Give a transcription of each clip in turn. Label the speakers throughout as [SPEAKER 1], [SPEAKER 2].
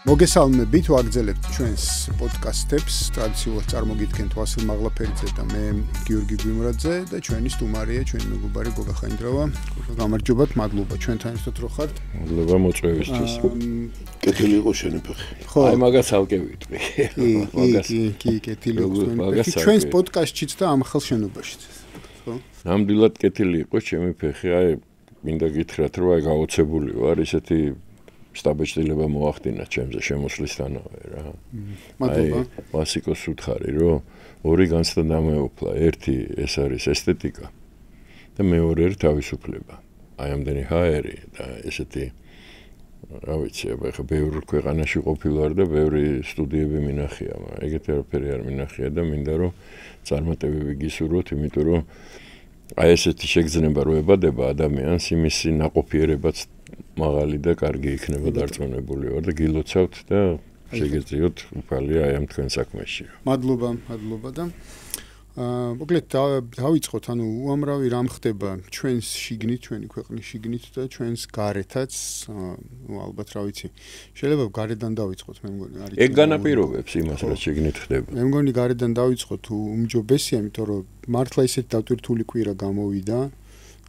[SPEAKER 1] მოგესალმებით, ვაგრძელებთ ჩვენს პოდკასტებს. ტრადიციულად წარმოგიდგენთ ვასილ მაღლაფერიძე და მე გიორგი გვიმრაძე და ჩვენი სტუმარია, ჩვენი მეგობარი გოგა ხაინდრავა. გამარჯობათ, მადლობა ჩვენთან ერთად რო ხართ.
[SPEAKER 2] მადლობა მოწვევისთვის.
[SPEAKER 3] კეთილი იყო შენი ფეხი.
[SPEAKER 1] ხო,
[SPEAKER 2] აი მაგას ალკე ვიტყვი.
[SPEAKER 1] კი, კეთილი იყო შენი ფეხი. ჩვენს პოდკასტშიც და ამ ხელ შენობაშიც. ხო?
[SPEAKER 2] ნამდვილად კეთილი იყო ჩემი ფეხი. აი მინდა გითხრათ, რომ აი გაოცებული ვარ, ისეთი სტაბეჭდილება მოახდინა ჩემზე შემოსვლისთანავე რა.
[SPEAKER 1] მადლობა.
[SPEAKER 2] ვასიკოს უთხარი, რომ ორი განცდა დამეუფლა. ერთი ეს არის ესთეტიკა და მეორე არის თავისუფლება. აი ამდენი ჰაერი და ესეთი რა ვიცი, ეხა ბევრ ქვეყანაში ყოფილვარ და ბევრი სტუდიები მინახია, მაგრამ ეგეთი არაფერი არ მინახია და მინდა რომ წარმატებები გისურვოთ, იმიტომ რომ აი ესეთი შეგრძნება რო ებადება ადამიანს, იმისი ნაყოფიერებაც მაღალი და კარგი იქნება დარწმუნებული ვარ და გილოცავთ და შეგეძიოთ უფალია აი ამ თქვენ საქმეში.
[SPEAKER 1] მადლობა და მოკლედ დავიწყოთ, ანუ უამრავი რამ ხდება ჩვენს შიგნით, ჩვენი ქვეყნის შიგნით და ჩვენს გარეთაც, ალბათ რა ვიცი. შეიძლება გარედან დავიწყოთ, მე მგონი არის.
[SPEAKER 2] ეგ განაპირობებს იმას, რაც შიგნით ხდება.
[SPEAKER 1] მე მგონი გარედან დავიწყოთ უმჯობესია, იმიტომ რომ მართლა ისეთ დავტვირთული კვირა გამოვიდა.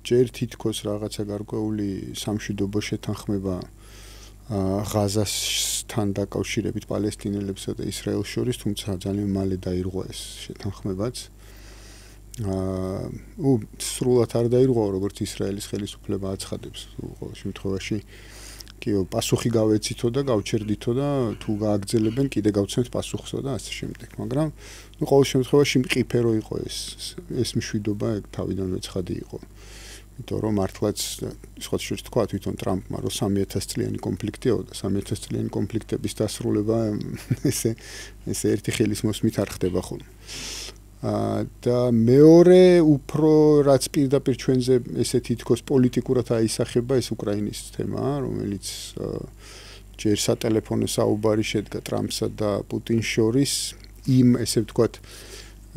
[SPEAKER 1] ჯერ თითქოს რაღაცა გარკვეული სამშვიდობო შეთანხმება ღაზასთან დაკავშირებით პალესტინელებსა და ისრაელს შორის, თუმცა ძალიან მალე დაირღვა ეს შეთანხმებაც. სრულად არ დაირღვა, როგორც ისრაელის ხელისუფლება აცხადებს. ყოველ შემთხვევაში კიო პასუხი გავეცითო და გავჩერდითო და თუ გააგრძელებენ კიდე გავცემთ პასუხსო და ასე შემდეგ. მაგრამ ყოველ შემთხვევაში მყიფე რო იყო ეს მშვიდობა თავიდანვე ცხადი იყო. იმიტომ რომ მართლაც სხვა შორის თქვა თვითონ ტრამპმა რომ 3000 წლიანი კონფლიქტია და 3000 წლიანი კონფლიქტების დასრულება ესე ერთი ხელის მოსმით არ ხდება ხოლმე. და მეორე უფრო რაც პირდაპირ ჩვენზე ესე თითქოს პოლიტიკურად აისახება ეს უკრაინის თემა, რომელიც ჯერ სატელეფონო საუბარი შედგა ტრამპსა და პუტინს შორის იმ ესე ვთქვათ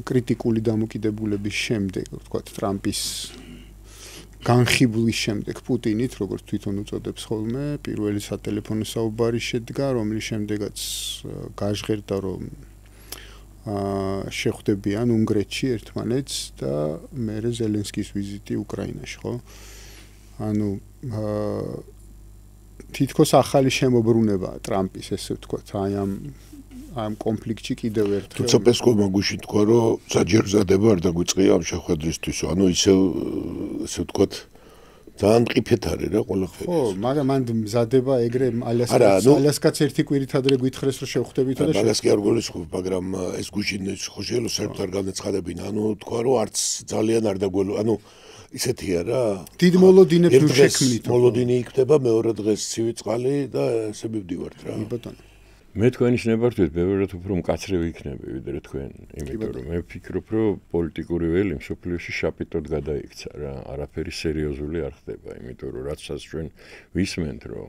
[SPEAKER 1] კრიტიკული დამოკიდებულების შემდეგ, ვთქვათ ტრამპის განხიბლის შემდეგ პუტინით, როგორც თვითონ უწოდებს ხოლმე, პირველი სატელეფონო საუბარი შედგა, რომლის შემდეგაც გაჟღერდა, რომ შეხვდებიან უნგრეთში ერთმანეთს და მერე ზელენსკის ვიზიტი უკრაინაში, ხო? ანუ თითქოს ახალი შემოbruneba ტრამპის, ესე ვთქვათ, აი ამ კონფლიქტში კიდევ ერთხელ.
[SPEAKER 3] თუმცა პესკოვმა გუშინ თქვა, რომ საჯერზადება არ დაგვიწყია ამ შეხვედრისთვის. ანუ ისე ვთქვათ, ძალიან მყიფეთ არის რა ყველაფერი.
[SPEAKER 1] ხო, მაგრამ მან მზადება ეგრე ალასკაც ერთი კვირით ადრე გითხრეს, რომ შევხვდებითო და
[SPEAKER 3] მაგას კი არ გულისხმობ, მაგრამ ეს გუშინ ხოშელო საერთოდ არ განაცხადებინა. ანუ თქვა, რომ არც ძალიან არ დაგველო, ანუ ისეთია რა.
[SPEAKER 1] დიდ მოლოდინებს ნუ შექმნით.
[SPEAKER 3] მოლოდინი იქნება, მეორე დღეს ცივი წყალი და ესე მივდივართ რა.
[SPEAKER 1] ბატონო.
[SPEAKER 2] მე თქვენის ნებართვით ბევრად უფრო მკაცრები იქნები ვიდრე თქვენ, იმიტომ რომ მე ვფიქრობ, რომ პოლიტიკური ველი მსოფლიოში შაპიტოდ გადაიქცა რა, არაფერი სერიოზული არ ხდება, იმიტომ რომ რაცაც ჩვენ ვისმენთ, რომ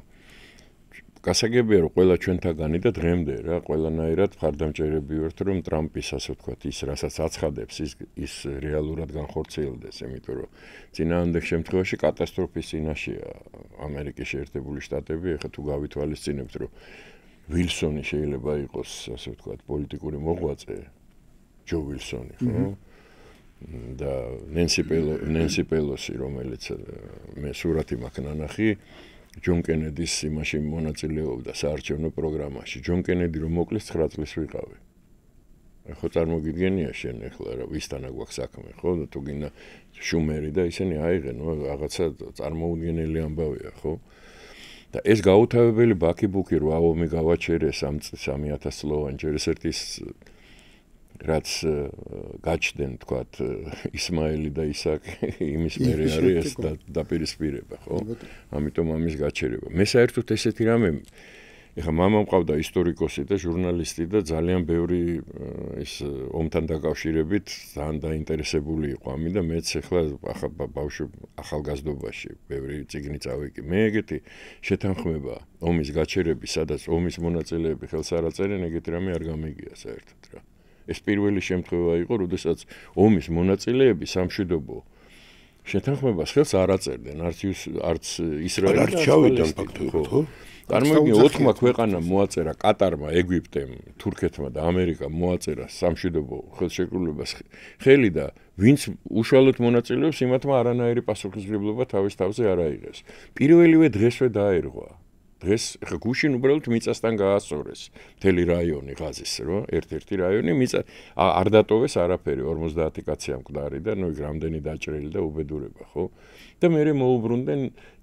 [SPEAKER 2] გასაგებია რომ ყველა ჩვენთაგანი და დღემდე რა, ყველანაირად მხარდამჭერები ვართ, რომ ტრამპის ასე ვთქვათ, ის რასაც აცხადებს, ის რეალურად განხორციელდეს, იმიტომ რომ წინააღმდეგ შემთხვევაში კატასტროფის წინაშეა ამერიკის შეერთებული შტატები, ეხლა თუ გავითვალისწინებთ, რომ ვილსონი შეიძლება იყოს, ასე ვთქვათ, პოლიტიკური მოღვაწე, ჯო ვილსონი, ხო? და ნენსი პელოსი, რომელიც მე სურათი მაქვს ნანახი, ჯონ კენედის იმაში მონაწილეობდა საარჩევნო პროგრამაში. ჯონ კენედი რომ მოკლეს 9 წლის ვიყავი. ხო წარმოგიდგენია შენ ახლა რა ვისთანა გვაქვს საქმე, ხო? თუ გინდა შუმერი და ისინი აიღენ, რაღაცა წარმოუდგენელი ამბავია, ხო? და ეს გაუთავებელი ბაკი-ბუკი რო აომი გავაჩერეს 3000 წლოვანი ჯერ ესეთის რაც გაჩდნენ თქვათ ისმაელი და ისაკი იმის მერე არის ეს დაპირისპირება, ხო? ამიტომ ამის გაჩერება. მე საერთოდ ესეთი რამე ეხა მამა მყავდა ისტორიკოსი და ჟურნალისტი და ძალიან ბევრი ის ომთან დაკავშირებით ძალიან დაინტერესებული იყო ამი და მეც ეხლა ახალგაზრდობაში ბევრი წიგნი წავიკი. მე ეგეთი შეთანხმება ომის გაჩერების, სადაც ომის მონაწილეები ხელს არ აწერენ, ეგეთი რამე არ გამიგია საერთოდ რა. ეს პირველი შემთხვევა იყო, როდესაც ომის მონაწილეები სამშვიდობო შეთანხმებას ხელს არ აწერდნენ, არც ისრაელი
[SPEAKER 3] არ ჩავიდნენ ფაქტობრივად, ხო?
[SPEAKER 2] წარმოგიდგენთ 4 ქვეყანამ მოაწერა კატარმა, ეგვიპტემ, თურქეთმა და ამერიკამ მოაწერა სამშვიდობო ხელშეკრულებას ხელი და ვინც უშუალოდ მონაწილეობს იმათმა არანაირი პასუხისმგებლობა თავის თავზე არ აიღეს. პირველივე დღესვე დაერღვა. დღეს ხა გუშინ უბრალოდ მიწასთან გაასწორეს მთელი რაიონი ღაზის რო ერთ-ერთი რაიონი მიწა არ დატოვეს არაფერი 50 კაცი ამ მკვდარი და ნუ რამდენი დაჭრილი და უბედურება ხო და მერე მოუბრუნდნენ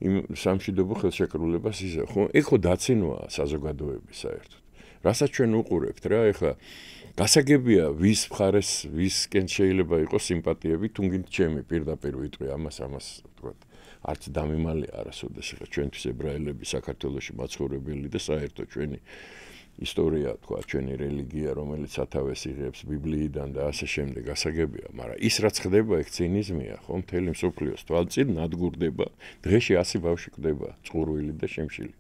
[SPEAKER 2] იმ სამშვიდობო ხელშეკრულებას ისე ხო ეხო დაცინოა საზოგადოების საერთოდ რასაც ჩვენ უყურებთ რა ეხლა გასაგებია ვის მხარეს ვისკენ შეიძლება იყოს სიმპათიები თუნდაც ჩემი პირდაპირ ვიტყვი ამას ვთქვათ არც დამიმალე არასოდეს ხა ჩვენთვის ებრაელები საქართველოში მაცხოვრებელი და საერთოდ ჩვენი ისტორია თქვა ჩვენი რელიგია რომელიც სათავეს იღებს ბიბლიიდან და ასე შემდეგ გასაგებია მაგრამ ის რაც ხდება ეგ ცინიზმია ხო მთელი მსოფლიოს თვალწინ ნადგურდება დღეში 100 ბავშვი კვდება წყურვილი და შემშილი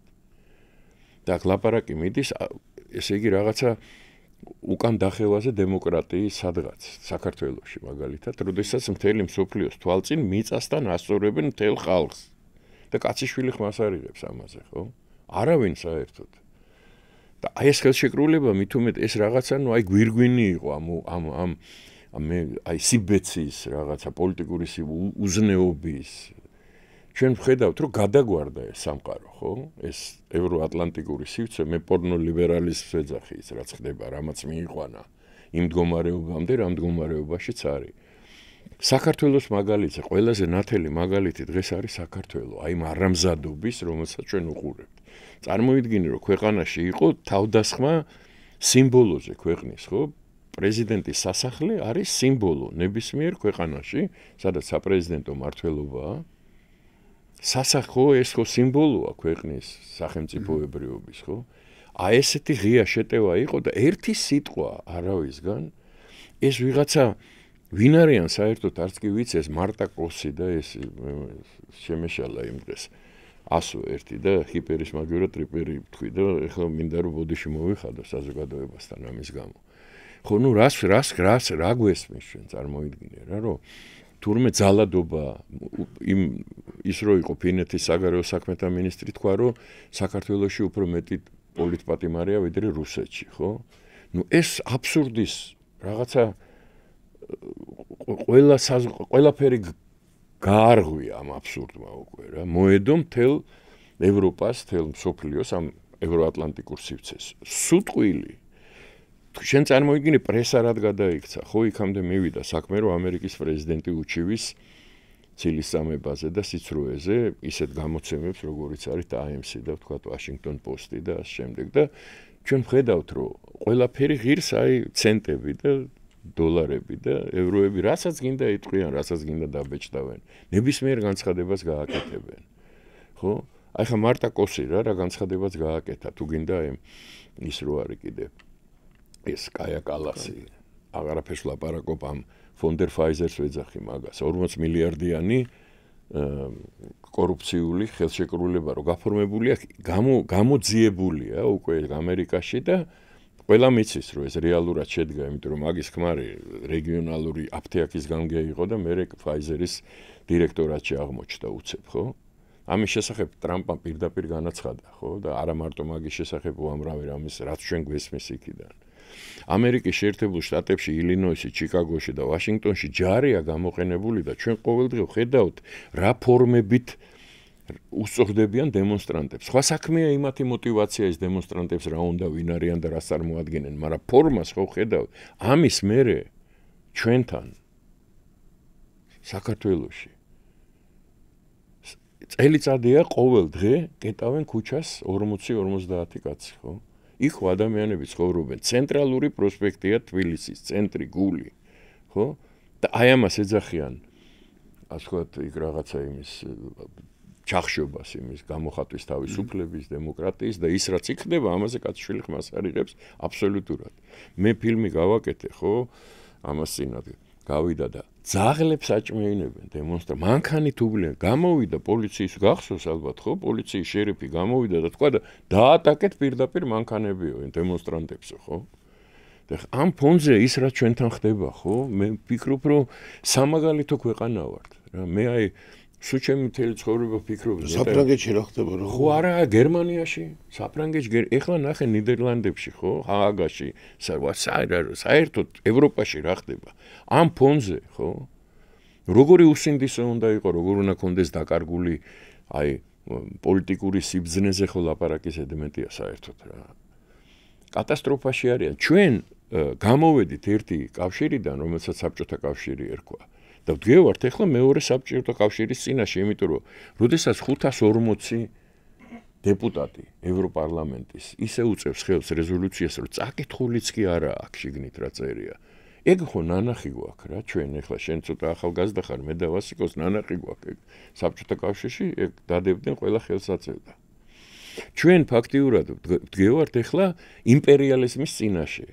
[SPEAKER 2] და ლაპარაკი მიდის ესე იგი რაღაცა უკან დახევაზე დემოკრატიის სადღაც საქართველოში მაგალითად, როდესაც მთელი მსოფლიოს თვალწინ მიწასთან ასწორებენ მთელ ხალხს. და კაციშვილი ხმას არიღებს ამაზე, ხო? არავინ საერთოდ. და აი ეს ხელშეკრულება მით უმეტ ეს რაღაცა, ნუ აი გვირგვინი იყო ამ აი სიბეცის რაღაცა პოლიტიკური უზნეობის ჩვენ ვხედავთ რომ გადაგვარდა ეს სამყარო ხო ეს ევროატლანტიკური სივრცე მე პორნო ლიბერალიზმს ვეძახი ის რაც ხდება რამაც მიიყვანა იმ მდგომარეობამდე რა მდგომარეობაშიც არის საქართველოს მაგალითზე ყველაზე ნათელი მაგალითი დღეს არის საქართველო აი მარამზადობის რომელსაც ჩვენ უყურებთ წარმოიდგინე რომ ქვეყანაში იყო თავდასხმა სიმბოლოზე ქვეყნის ხო პრეზიდენტის სასახლე არის სიმბოლო ნებისმიერ ქვეყანაში სადაც საპრეზიდენტო მმართველობაა სასახლე ეს ხო სიმბოლოა ქვეყნის სახელმწიფოებრიობის ხო აი ესეთი ღია შეტევა იყო და ერთი სიტყვა არავისგან ეს ვიღაცა ვინ არიან საერთოდ არც კი ვიცი ეს მარტა კოსი და ეს შემეშალა იმ დღეს 101 და ჰიპერის მაგივრა ტრიპერი თქვი და ეხლა მინდა რომ ბოდიში მოვიხადო საზოგადოებასთან ამის გამო ხო ნუ რა გვესმის ჩვენ წარმოიდგინე რა რომ თურმე ძალადობა ის რო იყო ფინეთის საგარეო საქმეთა მინისტრი თქვა რომ საქართველოში უფრო მეტი პოლიტპატიმარია ვიდრე რუსეთში ხო ნუ ეს აბსურდის რაღაცა ყველაფერი გაარღვია ამ აბსურდმა უკვე რა მოედო მთელ ევროპას მთელ მსოფლიოს ამ ევროატლანტიკურ სივრცეს სუტყვილი შენ წარმოიდგინე პრესა რად გადაიქცა ხო იქამდე მივიდა საქმე რომ ამერიკის პრეზიდენტი უჩივის ცილისამებაზე და სიცრუეზე ისეთ გამოცემებს როგორიც არის TIME და ვთქვათ Washington Post-ი და ამ შემდეგ და ჩვენ ვხედავთ რომ ყველაფერი ღირს აი ცენტები და დოლარები და ევროები რასაც გინდა იტყვიან რასაც გინდა დაბეჭდავენ ნებისმიერ განცხადებას გააკეთებენ ხო აი ხა მარტა კოსი რა განცხადებას გააკეთა თუ გინდა ის რო არის კიდე ეს კაია კალასი აღარაფერს ლაპარაკობ ამ ფონდერ ფაიზერს ვეძახი მაგას 40 მილიარდიანი კორუფციული ხელშეკრულება რო გაფორმებულია გამოძიებულია უკვე ამერიკაში და ყველა მიცის რომ ეს რეალურად შედგა იმიტომ რომ მაგის ქმარი რეგიონალური აფთიაქის გამგე იყო და მე ფაიზერის დირექტორატში აღმოჩნდა უცებ ხო ამის შესახებ ტრამპმა პირდაპირ განაცხადა ხო და არა მარტო მაგის შესახებ უამრავი რამის რაც ჩვენ გვესმის იქიდან ამერიკის შეერთებულ შტატებში, ილინოისში, ჩიკაგოში და ვაშინგტონში ჯარია გამოყენებული და ჩვენ ყოველდღე ვხედავთ რა ფორმებით უსწორდებიან დემონსტრანტებს. სხვა საქმეა იმათი мотиваცია ის დემონსტრანტებს რა უნდა ვინ არიან და რას წარმოადგენენ, მაგრამ ფორმას ხო ვხედავთ. ამის მერე ჩვენთან საქართველოში წელიწადია ყოველ დღე კეტავენ ქუჩას 40-50 კაცი, ხო? იქ ადამიანები ცხოვრობენ ცენტრალური პროსპექტია თბილისის ცენტრი გული ხო და აი ამას ეძახიან ასე ვთქვათ იქ რაღაცა იმის ჩახშობას იმის გამოხატვის თავისუფლების დემოკრატიის და ის რაც იქნება ამაზე კაცშვილი ხმას არიღებს აბსოლუტურად მე ფილმი გავაკეთე ხო ამას წინათ გავიდა და ძაღლებს აჭმეინებენ დემონსტრანტ მანქანი თუბლიან გამოვიდა პოლიციის გახსოვს ალბათ ხო პოლიციის შერიფი გამოვიდა და თქვა და დაატაკეთ პირდაპირ მანქანებიო დემონსტრანტებსო ხო და ამ ფონზე ის რაც ჩვენთან ხდება ხო მე ვფიქრობ რომ სამაგალითო ქვეყანა ვართ რა მე აი სულ ჩემი მთელი ცხოვრება ვფიქრობ
[SPEAKER 3] საფრანგეთში რა ხდება რა
[SPEAKER 2] ხო არა გერმანიაში საფრანგეთში ეხლა ნახე ნიდერლანდებში ხო ჰააგაში საერთოდ ევროპაში რა ხდება ამ ფონზე ხო როგორი უსინდისო უნდა იყო როგორ უნდა კონდეს დაკარგული აი პოლიტიკური სიბრძნეზე ხო ლაპარაკი ზედმეტია საერთოდ რა კატასტროფაში არიან ჩვენ გამოვედით ერთი კავშირიდან რომელსაც საბჭოთა კავშირი ერქვა და ვდგევართ ახლა მეორე საბჭოთა კავშირის წინაშე, იმიტომ რომ როდესაც 540 დეპუტატი ევროპარლამენტის ისე უწევს ხელს რეზოლუციას, რომ წაკითხულიც კი არა აქ შიგნით რა წერია. ეგ ხო ნანახი გვაქვს რა, ჩვენ ახლა შენ ცოტა ახალგაზრდა ხარ, მე და ვასიკოს ნანახი გვაქვს ეგ საბჭოთა კავშირში, ეგ დადებდნენ ყველა ხელსაწევდა. ჩვენ ფაქტიურად ვდგევართ ახლა იმპერიალიზმის წინაშე.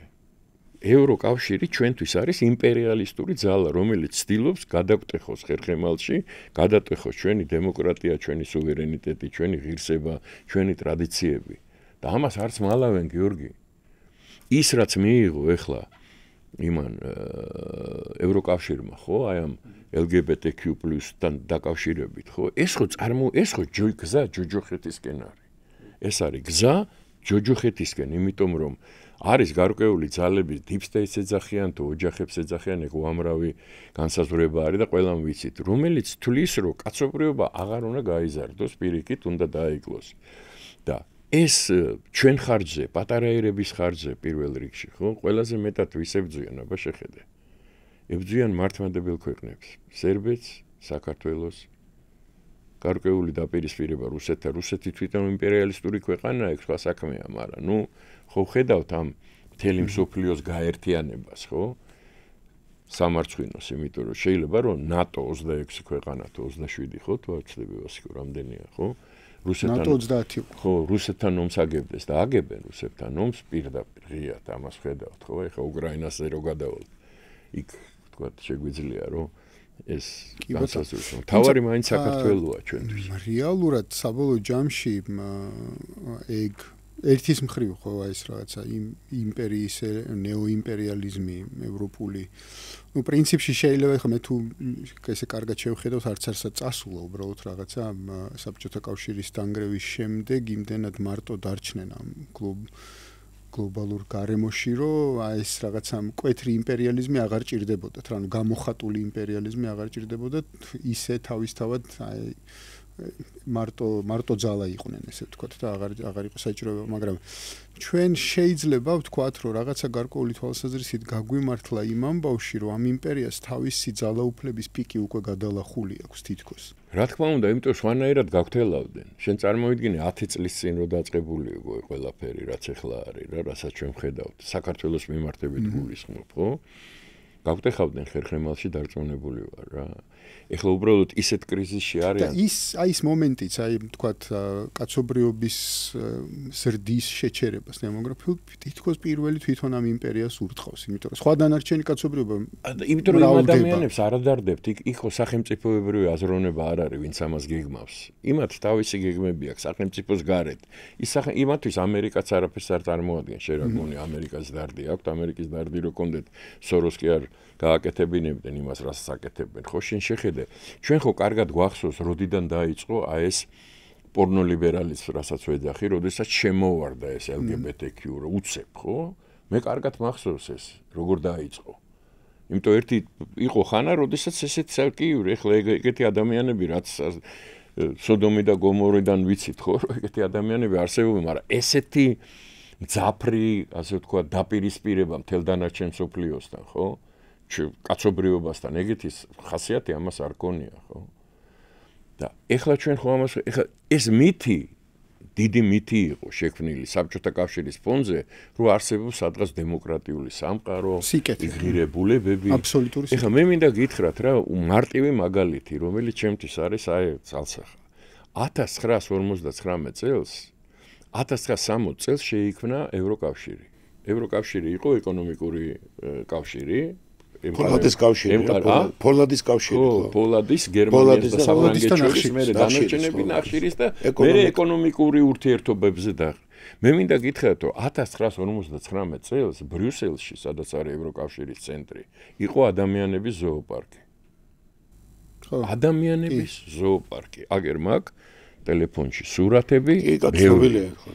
[SPEAKER 2] ევროკავშირი ჩვენთვის არის იმპერიალისტური ძალა, რომელიც ცდილობს გადაგვტეხოს ხერხემალში, გადატეხოს ჩვენი დემოკრატია, ჩვენი სუვერენიტეტი, ჩვენი ღირსება, ჩვენი ტრადიციები. და ამას არც მალავენ, გიორგი. ის რაც მიიღო ახლა იმან ევროკავშირმა, ხო, აი ამ LGBTQ+-თან დაკავშირებით, ხო? ეს ხო გზა ჯოჯოხეთისკენ არის. ეს არის გზა ჯოჯოხეთისკენ, იმიტომ რომ არის გარკვეული ძალები deep state-ს ეძახიან თუ ოჯახებს ეძახიან, ეგ უამრავი განსაზღვრება არის და ყველამ ვიცით, რომელიც თვლის, რომ კაცობრიობა აღარ უნდა გაიზარდოს, პირიქით უნდა დაიკლოს. და ეს ჩვენ ხარჯზე, პატარა ერების ხარჯზე პირველ რიგში, ხო? ყველაზე მეტად ვის ებძვიან, აბა შეხედე. ებძვიან მართლმადებელ ქვეყნებს, სერბეთს, საქართველოს, გარკვეული დაპირისპირება რუსეთთან, რუსეთი თვითონ იმპერიალისტური ქვეყანაა, ეგ სხვა საქმეა, მაგრამ ნუ ხო ხედავთ ამ მთელი მსოფლიოს გაერთიანებას, ხო? სამარცხვინოს, იმიტომ რომ შეიძლება რომ ნატო 26 ქვეყანა თუ 27 ხო, თუ ვაცდები ვასიკო რამდენია, ხო?
[SPEAKER 1] ნატო 30
[SPEAKER 2] ხო, რუსეთთან ომს აგებდეს და აგებენ რუსეთთან ომს პირდაპირ ღიად ამას ხედავთ, ხო? ეხა უკრაინაზე რო გადავალთ. იქ თქვა შეგვიძლია რომ ეს განსაზღვრება. თავარი მაინც საქართველოა ჩვენთვის.
[SPEAKER 1] რეალურად საბოლოო ჯამში ეგ ერთის მხრივ ხო ეს რაღაცა იმპერიის ნეოიმპერიალიზმი ევროპული. ნუ პრინციპში შეიძლება ხომ თუ ესე კარგად შევხედავთ არცარსა წასულა უბრალოდ რაღაცა საბჭოთა კავშირის დანგრევის შემდეგ იმდენად მარტო დარჩნენ ამ გლობალურ გარემოში, რომ ეს რაღაცა მკვეთრი იმპერიალიზმი აღარ ჭირდებოდათ, ანუ გამოხატული იმპერიალიზმი აღარ ჭირდებოდათ, ისე თავისთავად აი მარტო ძალა იყვნენ, ესე ვთქვათ და აღარ იყო საჭიროება, მაგრამ ჩვენ შეიძლება ვთქვათ, რომ რაღაცა გარკვეული თვალსაზრისით გაგვიმართლა იმ ამბავში, რომ ამ იმპერიას თავისი ძალაუფლების პიკი უკვე გადალახული აქვს თითქოს.
[SPEAKER 2] რა თქმა უნდა, იმიტომ სხვანაირად გაგვთელავდნენ. შენ წარმოვიდგინე 10 წლის წინ რო დაწყებული იყო ყველაფერი, რაც ახლა არის რა, რასაც ჩვენ ვხედავთ. საქართველოს მიმართებით გულისხმობ, ხო? გაგვტეხავდნენ ხერხემალში დარწმუნებული ვარ რა. ეხლა უბრალოდ ისეთ კრიზისში არიან.
[SPEAKER 1] და ის მომენტიც, აი ვთქვათ, კაცობრიობის ზრდის შეჩერებას დემოგრაფიულ თითქოს პირველი თვითონ ამ იმპერიას ურტყავს, იმიტომ რომ სხვა დანარჩენი კაცობრიობა
[SPEAKER 2] იმიტომ რომ იმ ადამიანებს არ ადარდებთ, იქ ხო სახელმწიფოებრივი აზროვნება არ არის, ვინც ამას გეგმავს. იმათ თავისი გეგმები აქვს სახელმწიფოს გარეთ. იმათთვის ამერიკაც არაფერს არ წარმოადგენს, შენ რა გონი ამერიკას დარდი აქვს, ამერიკის დარდი რო კონდეთ, სოროს კი არ გააკეთებინებდნენ იმას, რასაც აკეთებენ. ხო შენ შეხედე, ჩვენ ხო კარგად გვახსოვს, როდიდან დაიწყო აი ეს პორნოლიბერალიზმი, რასაც ვეძახი, როდესაც შემოვარდა ეს LGBTQ რო უცებ, ხო? მე კარგად მახსოვს ეს, როგორ დაიწყო. იმიტომ ერთი იყო ხანა, როდესაც ესეც კი, ეხლა ეგეთი ადამიანები, რაც სოდომი და გომორიდან ვიცით, ხო? ეგეთი ადამიანები არსებობენ, მაგრამ ესეთი მძაფრი, ასე ვთქვათ, დაპირისპირება მთელ დანარჩენ მსოფლიოსთან, ხო? კაცობრიობასთან ეგეთი ხასიათი ამას არ გონია, ხო? და ეხლა ჩვენ ხო ამას ეხლა ეს მითი, დიდი მითი იყო შექმნილი საბჭოთა კავშირის ფონზე, რომ არსებობს სადღაც დემოკრატიული სამყარო, ღირებულებები.
[SPEAKER 1] აბსოლუტური.
[SPEAKER 2] ეხლა მე მინდა გითხრათ რა, მარტივი მაგალითი, რომელიც ჩემთვის არის აი ძალსახა. 1959 წელს 1960 წელს შეიქმნა ევროკავშირი. ევროკავშირი იყო ეკონომიკური კავშირი.
[SPEAKER 3] პოლადის კავშირი, პოლადის კავშირი.
[SPEAKER 2] პოლადის, გერმანიის და საფრანგეთის მერე დანარჩენები ნახშირის და მერე ეკონომიკური ურთიერთობებზე და მე მინდა გითხრათ, რომ 1959 წელს ბრიუსელში, სადაც არის ევროკავშირის ცენტრი, იყო ადამიანების ზოოპარკი. ადამიანების ზოოპარკი. აგერ მაგ ტელეფონში სურათები,
[SPEAKER 3] კი, გაცნობილია ხო.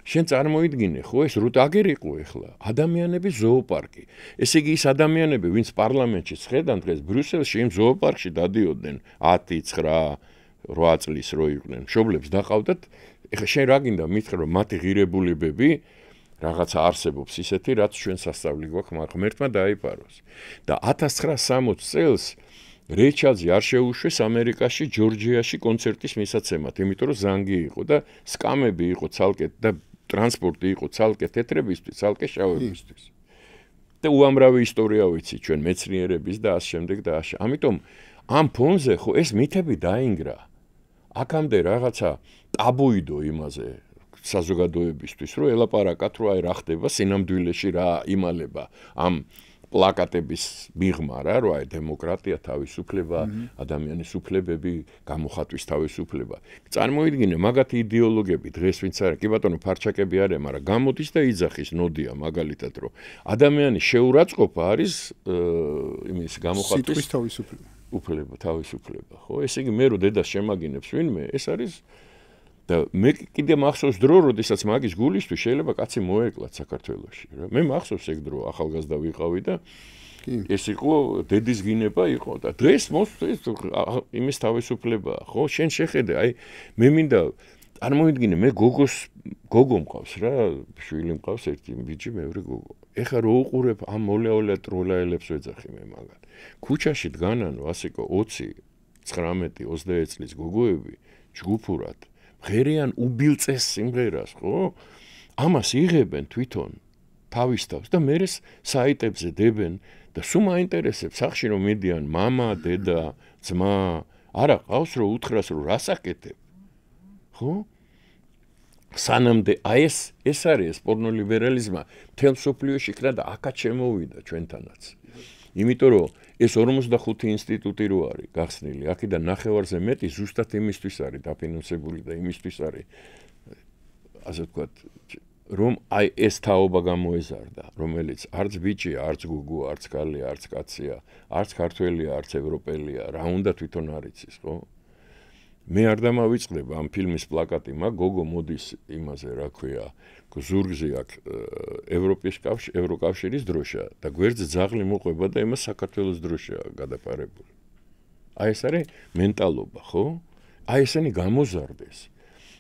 [SPEAKER 2] შენ წარმოიდგინე, ხო, ეს რუტ აგერ იყო ახლა, ადამიანების ზოოპარკი. ესე იგი ის ადამიანები, ვინც პარლამენტში ხედან დღეს ბრიუსელში იმ ზოოპარკში დადიოდნენ 10, 9, 8 წლის რო იყვნენ. მშობლებს დაყავდათ, ეხლა შენ რა გინდა მითხრა, რომ მათი ღირებულებები რაღაცა არსებობს ისეთი, რაც ჩვენ სასწავლი გვაქვს ღმერთმა დაიპაროს. და 1960 წელს რეი ჩარლზი არ შეუშვეს ამერიკაში, ჯორჯიაში კონცერტის მისაცემად, იმიტომ რომ ზანგი იყო და სკამები იყო ცალკე და ტრანსპორტი იყო ცალკე თეთრებისთვის, ცალკე შავებისთვის. და უამრავი ისტორია ვიცი ჩვენ მეცნიერების და ამ შემდეგ და ამ. ამიტომ ამ ფონზე ხო ეს მითები დაინგრა. აქამდე რაღაცა ტაბუიდო იმაზე საზოგადოებისთვის, რომ ელაპარაკათ, რომ აი რა ხდება სინამდვილეში რა იმალება ამ პლაკატების მიღმა რა, რომ აი დემოკრატია, თავისუფლება, ადამიანის უფლებები, გამოხატვის თავისუფლება. წარმოიდგინე მაგათი იდეოლოგები დღეს ვინც არა, კი ბატონო ფარჩაკები არიან, მაგრამ გამოდის და იძახის ნოდია მაგალითად, რომ ადამიანის შეურაცხყოფა არის იმის გამოხატვის
[SPEAKER 1] სიტყვის თავისუფლება.
[SPEAKER 2] თავისუფლება, ხო? ესე იგი მე რო დედას შემაგინებს ვინმე, ეს არის და მე კიდე მახსოვს დრო, როდესაც მაგის გულისთვის შეიძლება კაცი მოეკლათ საქართველოში, რა. მე მახსოვს ეგ დრო, ახალგაზრდა ვიყავი და ეს იყო დედის გინება იყო და დღეს მოსწეს იმის თავისუფლებაა, ხო? შენ შეხედე, აი მე მინდა წარმოიდგინე, მე გოგო მყავს რა, შვილი მყავს ერთი ბიჭი, მეორე გოგო. ეხლა რო უყურებ ამ მოლეოლე ტროლაელებს ვეძახი მე მაგათ. ქუჩაში დგანან ვასიკო 20, 19, 21 წლის გოგოები ჯგუფურად ღერიან უბილწეს სიმღერას, ხო? ამას იღებენ თვითონ თავის თავს და მერე საიტებზე დებენ და სულ მაინტერესებს სახში რომ მიდიან მამა, დედა, ძმა, არა ყავს რომ უთხრას რომ რას აკეთებ. ხო? სანამდე აი ეს არის პორნოლიბერალიზმა მთელ მსოფლიოში იქნა და აქაც შემოვიდა ჩვენთანაც. იმიტომ რომ ეს 45 ინსტიტუტი რო არის გახსნილი, აქედან ნახევარზე მეტი ზუსტად იმისთვის არის დაფინანსებული და იმისთვის არის ასე ვთქვათ, რომ აი ეს თაობა გამოეზარდა, რომელიც არც ბიჭია, არც გუგუა, არც ქალია, არც კაცია, არც ქართველია, არც ევროპელია, რა უნდა თვითონ არ იცის, ხო? მე არ დამავიწყდება ამ ფილმის პლაკატი, გოგო მოდის იმაზე, რა ქვია, ზურგზე აქვს ევროკავშირის დროშა და გვერდზე ძაღლი მოყვება და იმას საქართველოს დროშაა გადაფარებული. აი ეს არის მენტალობა, ხო? აი ესენი გამოზარდეს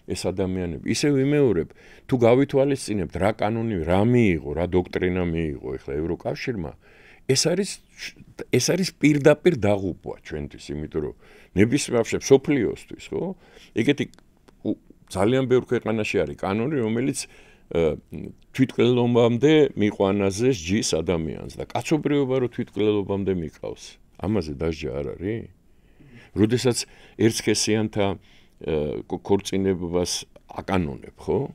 [SPEAKER 2] ეს ადამიანები. ისევ ვიმეორებ, თუ გავითვალისწინებთ რა კანონი, რა მიიღო, რა დოქტრინა მიიღო ეხლა ევროკავშირმა, ეს არის პირდაპირ დაღუპვა ჩვენთვის, იმიტომ რომ ნებისმიერ სოფლიოსთვის, ხო? ეგეთი ძალიან ბევრ ქვეყანაში არის კანონი, რომელიც თვითმკვლელობამდე მიყვანაზეს ჯის ადამიანს და კაცობრიობა რო თვითმკვლელობამდე მიყავს. ამაზე დასჯა არ არის? როდესაც ერთსქესიანთა ქორწინებას აკანონებ, ხო?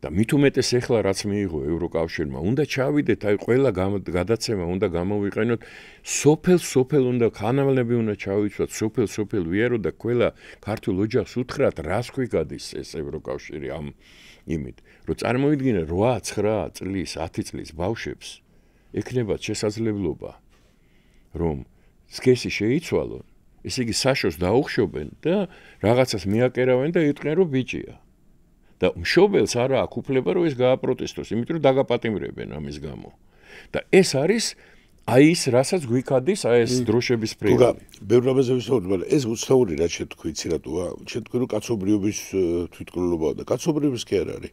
[SPEAKER 2] და მით უმეტეს ეხლა რაც მიიღო ევროკავშირმა, უნდა ჩავიდეთ, აი ყველა გადაცემა უნდა გამოვიყენოთ, სოფელ უნდა ხანალები უნდა ჩავიცვათ, სოფელ ვიარო და ყველა ქართულ ოჯახს უთხრათ, რას ქვი გადის ეს ევროკავშირი ამ იმით, რომ წარმოიდგინე 8-9 წლის, 10 წლის ბავშვებს ექნებათ შესაძლებლობა, რომ სქესი შეიცვალონ, ესე იგი საშოს დაუხშობენ და რაღაცას მიაკერავენ და იტყვიან, რომ ბიჭია. და მშობელს არა აქვს უფლება რომ ეს გააპროტესტოს, იმიტომ რომ დაგაპატიმრებენ ამის გამო. და ეს არის აი ის, რასაც გვიქადის აი ეს დროშების პრემია.
[SPEAKER 3] ბევრ რამაზე ვისაუბრეთ, მაგრამ ეს უცნაური რაც შეთქვი, იცი რატოა? შეთქვი რომ კაცობრიობის თვითმკვლელობაა და კაცობრიობის კი არ არის.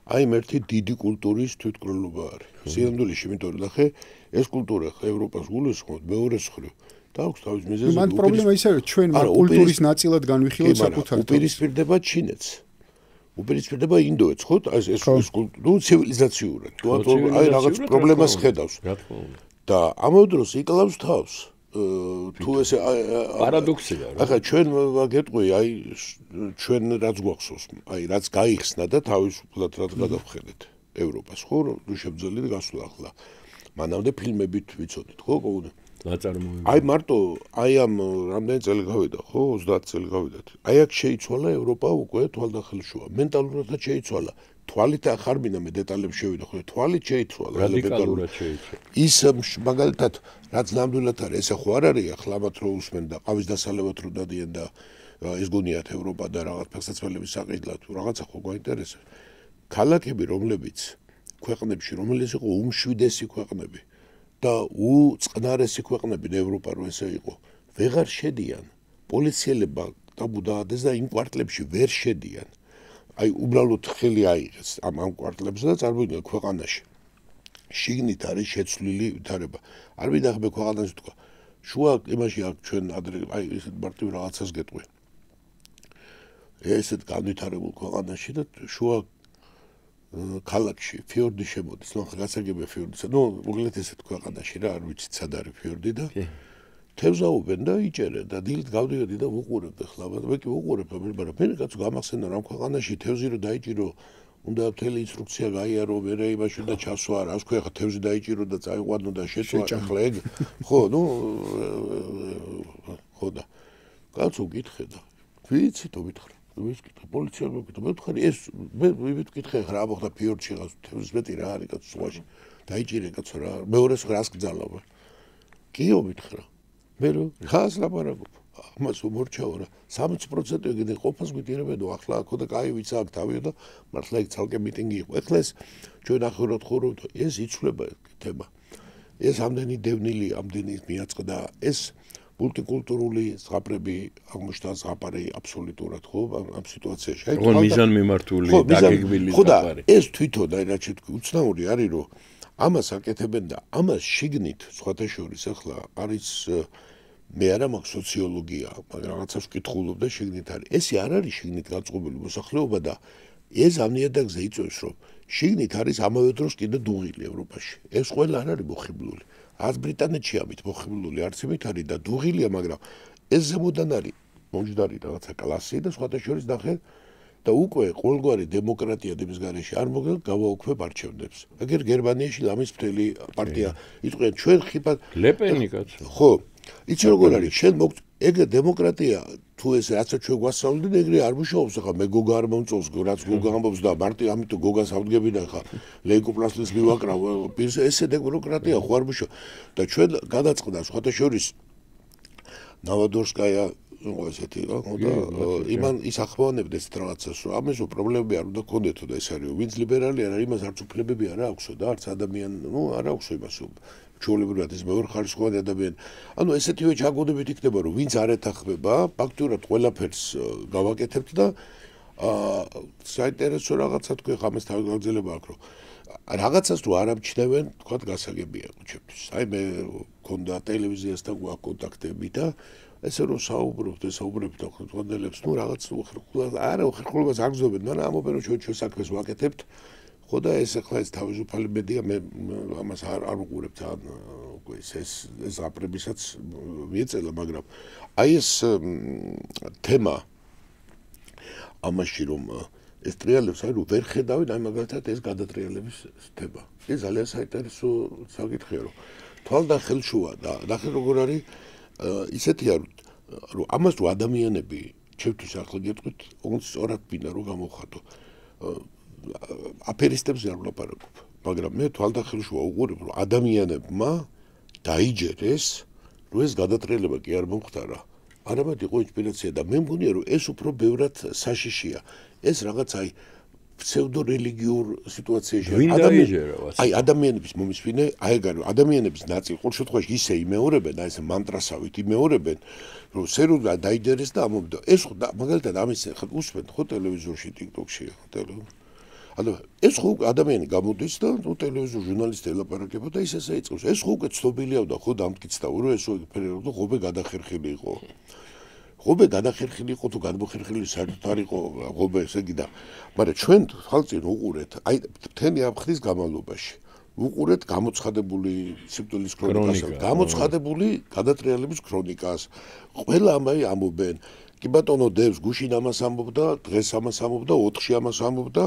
[SPEAKER 3] აი ერთი დიდი კულტურის თვითმკვლელობა არის. სინამდვილეში, იმიტომ რომ ნახე, ეს კულტურა ევროპას გულისხმობს მეორეს მხრივ. და აქვს თავის მიზეზი.
[SPEAKER 1] მან პრობლემა ისაა, რომ ჩვენ კულტურის ნაწილად განვიხილოთ საკუთარ თავს.
[SPEAKER 3] უპირისპირდება ჩინეთს. უპირისპირდება ინდოეთს, ხო? ეს კულტურა ცივილიზაციურად. აი რაღაც პრობლემას ხედავს. და ამავე დროს იკლავს თავს. თუ ესე
[SPEAKER 2] პარადოქსია რა.
[SPEAKER 3] ახლა ჩვენ გეტყვი, აი ჩვენ რაც გვახსოვს, აი რაც გაიხსნა და თავისუფლად რაც გადავხედეთ ევროპას, ხო? რომ შემძელი გასვლა ახლა. მანამდე ფილმებით ვიცოდით, ხო?
[SPEAKER 2] ნაწარმოები.
[SPEAKER 3] აი მარტო აი ამ რამდენი წელი გავიდა, ხო, 30 წელი გავიდათ. აი აქ შეიცვალა ევროპა უკვე თვალდახელშუა. მენტალურადაც შეიცვალა. თვალით ახარ მინდა მე დეტალებს შევიდე, ხო, თვალით შეიცვალა.
[SPEAKER 2] რადიკალურად შეიცვალა.
[SPEAKER 3] ის მაგალითად რაც ნამდვილად არის, ესე ხო არ არის ახლა მათ რო უსმენ და ყავის დასალევად რო დადიან და ეს გონიათ ევროპა და რაღაც ფეხსაცმელების საყიდლად თუ რაღაცა ხო გვაინტერესებს. ქალაქები რომლებიც ქვეყნებში რომელიც იყო უმშვიდესი ქვეყნები და უწყნარესი ქვეყნები ევროპა რო ესე იყო ვეღარ შედიან პოლიციელებმა დაბუდადეს და იმ კვარტლებში ვერ შედიან აი უბრალოდ ხელი აიღეს ამ კვარტლებზე და წარმოიდგინე ქვეყანაში შიგნით არის შეცვლილი ვითარება არ მინდა ხმე ქვეყანაში თქვა შუა იმაში აქ ჩვენ ადრე აი ესეთ მარტივ რაღაცას გეტყვი ესეთ განვითარებულ ქვეყანაში და შუა ქალაქში ფიორდი შემოდის, ნუ გასაგებია ფიორდისა. ნუ მოკლედ ესეთ ქვეყანაში რა, არ ვიცით სად არის ფიორდი და თევზაობენ და იჭერენ და დილით გავდიოდი და ვუყურებ ახლა, მე კი ვუყურებ, მაგრამ მე კაცო გამახსენდა რა ქვეყანაში თევზი რო დაიჭირო, უნდა მთელი ინსტრუქცია გაიარო, მერე იმაში და ჩასვა, რა ვქო, ახლა თევზი დაიჭირო და წაიყვანო და შეწვა, ახლა ეგ ხო, ნუ ხო და კაცო გითხე და ვიცი თუ მითხრა ვისკითხე პოლიცია მოგიტო მე ვთხარი ეს მე ვიტკითხე რა მოხდა ფიორდში რაღაც თევზის მეტი რა არის კაცო სვაში დაიჭირე კაცო რა მეორეს რას გძალავ კიო მითხრა მე ხას ლაპარაკობ ამას უმორჩაო რა 60% ეგენი ყოფას გვიტირებედო ახლა აქო და კაი ვიცი აქ თავია და მართლა იქ ცალკე მიტინგი იყო ეხლა ეს ჩვენ ახუროთ ხურავთ ეს იცვლება თემა ეს ამდენი დევნილი ამდენი მიაწყდა ეს მულტიკულტურული ზღაპრები აღმოჩნდა ზღაპარი აბსოლუტურად ხო ამ სიტუაციაში
[SPEAKER 2] აი თქო მიზანმიმართული დაგეგმილი ზღაპარი
[SPEAKER 3] ეს თვითონ აი რა შეთქვი უცნაური არის რომ ამას აკეთებენ და ამას შიგნით სხვათა შორის ახლა არის მე არა მაქვს სოციოლოგია მაგრამ რაღაცას ვკითხულობ და შიგნით არის ესე არ არის შიგნით გაწყობილი მოსახლეობა და ეს ამ ნიადაგზე იწევს რომ შიგნით არის ამავე დროს კიდე დუღილი ევროპაში ეს ყველა არ არის მოხიბლული ას ბრიტანეთში ამით მოხიბლული არც იმით არის და დუღილია მაგრამ ეს ზემოდან არის მომჯდარი რაღაცა კლასი და სხვათა შორის ნახე და უკვე ყოველგვარი დემოკრატია დების გარეშე არ მოგელ გავაუქმებ არჩევნებს ეგერ გერმანიაში ლამის მთელი პარტია იტყვიან ჩვენ ხიფად
[SPEAKER 2] ლეპენი კაცო
[SPEAKER 3] ხო იცი როგორ არის შენ ეგ დემოკრატია თუ ეს რაცა ჩვენ გვასწავლდნენ ეგრე არ მუშაობს ახლა მე გოგა არ მომწონს რაც გოგა ამბობს და მარტი ამიტომ გოგას ავდგებინა ხა ლეიკოპლასტის მივაკრავ პირს ესე დემოკრატია ხო არ მუშაობს და ჩვენ გადაწყდა სხვათა შორის ნავადორსკაია იყო ესეთი რა და იმან ის ახმოვანებდეს რაღაცას რომ ამასო პრობლემები არ უნდა გქონდეთო და ეს არის ვინც ლიბერალი არ არის იმას არც უფლებები არ აქვსო და არც ადამიანი ნუ არ აქვსო იმას ჩოლებურად ეს მეორეხარისხოვანი ადამიანი. ანუ ესეთივე ჩაგონებით იქნება რომ ვინც არ ეთანხმება, ფაქტურად ყველაფერს გავაკეთებთ და საინტერესო რაღაცა თქვი ხამეს თავი გაგრძელება აქვს რომ რაღაცას თუ არ ამჩნევენ, თქვა გასაგებია ჩემთვის. აი მე მქონდა ტელევიზიასთან გვაქვს კონტაქტები და ესე რომ საუბრობთ და ხონდელებს ნუ რაღაც უხერხულობას აგზობენ, მაგრამ ამობენ რომ ჩვენ საქმეს ვაკეთებთ. ხო და ეს ახლა ეს თავისუფალი მედია მე ამას არ უყურებ თან უკვე ეს ზღაპრებისაც მიეწელა მაგრამ აი ეს თემა ამაში რომ ეს ტრიალებს აი რომ ვერ ხედავენ აი მაგალითად ეს გადატრიალების თემა ეს ძალიან საინტერესო საკითხია რომ თვალდახელშუა და ნახე როგორ არის ისეთია რომ ამას თუ ადამიანები ჩემთვის ახლა გეტყვით ოღონდ სწორად მინდა რომ გამოვხატო აფერისტებზე არ ვლაპარაკობ, მაგრამ მე თვალდახელშუა უყურებ, რომ ადამიანებმა დაიჯერეს, რომ ეს გადატრიალება კი არ მომხდარა. არამედ იყო ინსპირაცია და მე მგონია, რომ ეს უფრო ბევრად საშიშია. ეს რაღაც აი ფსევდორელიგიურ სიტუაციაში აი ადამიანების მომისვინე, აი ადამიანების ნაწილი ყოველ შემთხვევაში ისე იმეორებენ, აი ეს მანტრასავით იმეორებენ, რომ სერულა დაიჯერეს და ამომდა. ეს ხო მაგალითად ამის უსმენთ ხო ტელევიზორში, TikTok-ში, ანუ ეს ხო ადამიანი გამოდის და ტელევიზიურ ჟურნალისტი ელაპარაკება და ისე იწყებს. ეს ხო უკვე ცნობილია და ხო დამტკიცდა, რომ ეს ფერერო ღობე გადახერხილი იყო. ღობე გადახერხილი იყო თუ გადმოხერხილი საერთოდ არ იყო ღობე ესე იგი და მაგრამ ჩვენ ხალხი უყურეთ აი მთელი ამ ხნის განმავლობაში უყურეთ გამოცხადებული სიკვდილის ქრონიკას, გამოცხადებული გადატრიალების ქრონიკას. ყველა ამაი ამობენ. კი ბატონო დევს გუშინ ამას ამბობდა, დღეს ამას ამბობდა, 4-ში ამას ამბობდა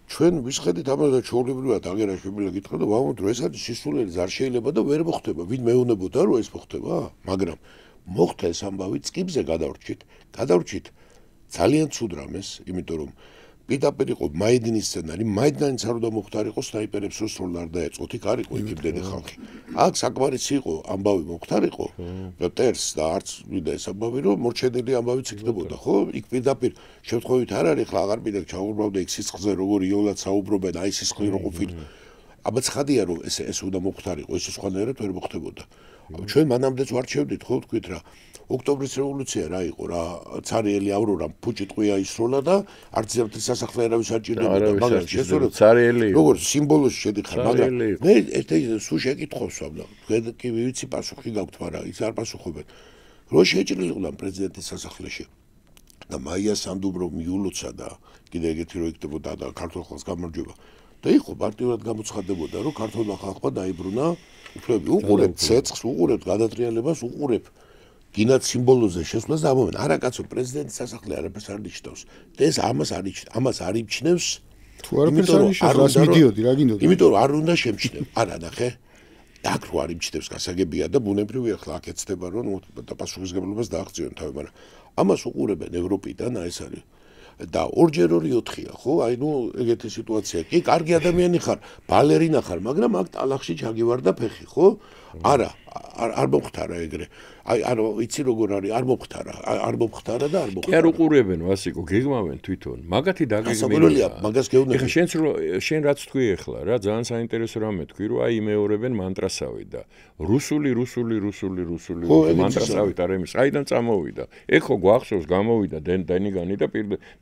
[SPEAKER 3] ჩვენ ვისხედით ამას და ჩვეულებრივად აღერაშვილა გითხრა და ვამბობთ რომ ეს არის სისულელიც არ შეიძლება და ვერ მოხდება ვინ მეუნებოდა რომ ეს მოხდება მაგრამ მოხდა ეს ამბავი წკიბზე გადავრჩით ძალიან ცუდ რამეს იმიტომ რომ პირდაპირ იყო მაიდინის სცენარი მაიდანიც არ უნდა მოხდარიყო სნაიპერებს რუსულ არ დაეწყოთ იქ არ იყო იმდენი ხალხი აქ საკმარისი იყო ამბავი მოხდარიყო და ტერს და არც ვიდა ეს ამბავი რომ მორჩენილი ამბავიც იქნებოდა ხო იქ პირდაპირ შემთხვევით არ არის ხლა აღარ მინდა ჩაურბავდა იქ სისხლზე როგორ იოლად საუბრობენ აი სისხლი რო ყოფილი აბა ცხადია რომ ეს უნდა მოხდარიყო ეს სხვანაირად ვერ მოხდებოდა ჩვენ მანამდეც ვარჩევდით ხო თქვით რა ოქტომბრის რევოლუცია რა იყო რა ცარიელი ავრორამ ფუჭი ტყვია ისროლა და არც ერთი სასახლე არავის არ ჭირდებოდა მაგრამ შესაძლოა
[SPEAKER 2] ცარიელი
[SPEAKER 3] როგორც სიმბოლოში შედიხარ მაგრამ მე ერთ-ერთი სულ შეკითხვას ვამბ და კი ვიცი პასუხი გაქვთ მაგრამ ის არ პასუხობენ რო შეჭრილიყვნენ პრეზიდენტის სასახლეში და მაია სანდუბროვი იულოცა და კიდე ეგეთი რო იქნებოდა და ქართულ ხალხს გამარჯვება და იყო პარტიულად გამოცხადდებოდა რომ ქართულმა ხალხმა დაიბრუნა უფლებები უყურებთ ცეცხლს უყურებთ გადატრიალებას უყურებთ გინათ სიმბოლოზე შესვლას და ამოვენ არა კაცო პრეზიდენტის სასახლე არაფერს არ ნიშნავს და ეს ამას არ իմჩნევს
[SPEAKER 1] თუ არაფერს არ ნიშნავს მიდიოდი რა გინდოდა
[SPEAKER 3] იმიტომ რომ არ უნდა შემჩნევ არა ნახე აქ რო არ იმჩნევს გასაგებია და ბუნებრივია ხლა აქ ეცდება რომ და პასუხისმგებლობას დააღწიონ თავი მაგრამ ამას უყურებენ ევროპიდან აი ეს არის და ორჯერ 2-4-ია ხო აი ნუ ეგეთი სიტუაცია კი კარგი ადამიანი ხარ ბალერინა ხარ მაგრამ აქ ტალახში ჩაგივარდა ფეხი ხო არა არ მომختარა ეგრე აი არ იცი როგორ არის არ მომختარა და არ მომختარა
[SPEAKER 2] კი არ უყურებენ ვასიკო გეგმავენ თვითონ მაგათი
[SPEAKER 3] დაგეგმილია მაგას გეუბნები
[SPEAKER 2] ეხლა შენ რაც თქვი ეხლა რა ძალიან საინტერესო რამე თქვი რომ აი იმეორებენ მანტრასავით და რუსული მანტრასავით არ ემის აიდან წამოვიდა ეგ ხო გვახსოვს გამოვიდა დენიგანი და